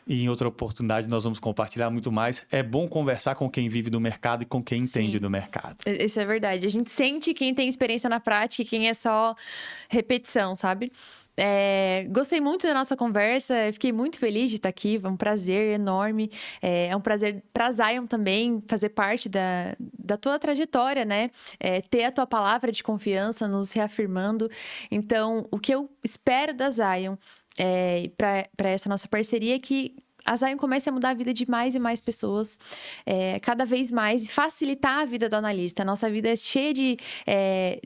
A: E em outra oportunidade nós vamos compartilhar muito mais. É bom conversar com quem vive do mercado e com quem entende do mercado.
B: Isso é verdade. A gente sente quem tem experiência na prática e quem é só repetição, sabe? Gostei muito da nossa conversa, fiquei muito feliz de estar aqui, é um prazer enorme, é um prazer para a Zion também fazer parte da tua trajetória, né? Ter a tua palavra de confiança nos reafirmando. Então, o que eu espero da Zion para essa nossa parceria é que a Zion comece a mudar a vida de mais e mais pessoas, cada vez mais, e facilitar a vida do analista. A nossa vida é cheia de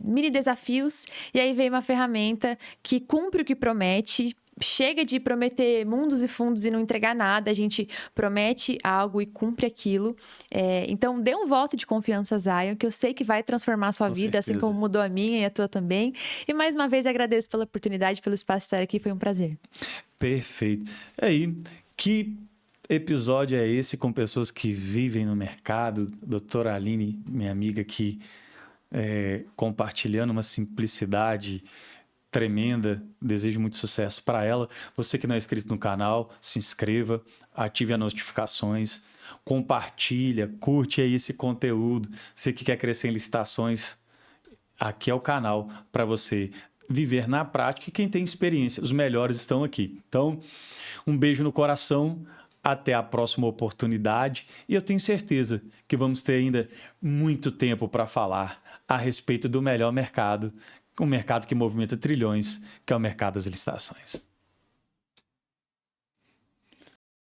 B: mini desafios, e aí vem uma ferramenta que cumpre o que promete, chega de prometer mundos e fundos e não entregar nada. A gente promete algo e cumpre aquilo. Então, dê um voto de confiança, Zion, que eu sei que vai transformar a sua vida, assim como mudou a minha e a tua também. E mais uma vez agradeço pela oportunidade, pelo espaço de estar aqui. Foi um prazer.
A: Perfeito. Aí, que episódio é esse com pessoas que vivem no mercado? Doutora Aline, minha amiga aqui, compartilhando uma simplicidade tremenda. Desejo muito sucesso para ela. Você que não é inscrito no canal, se inscreva, ative as notificações, compartilha, curte aí esse conteúdo. Você que quer crescer em licitações, aqui é o canal para você viver na prática, e quem tem experiência, os melhores estão aqui. Então, um beijo no coração, até a próxima oportunidade, e eu tenho certeza que vamos ter ainda muito tempo para falar a respeito do melhor mercado, um mercado que movimenta trilhões, que é o mercado das licitações.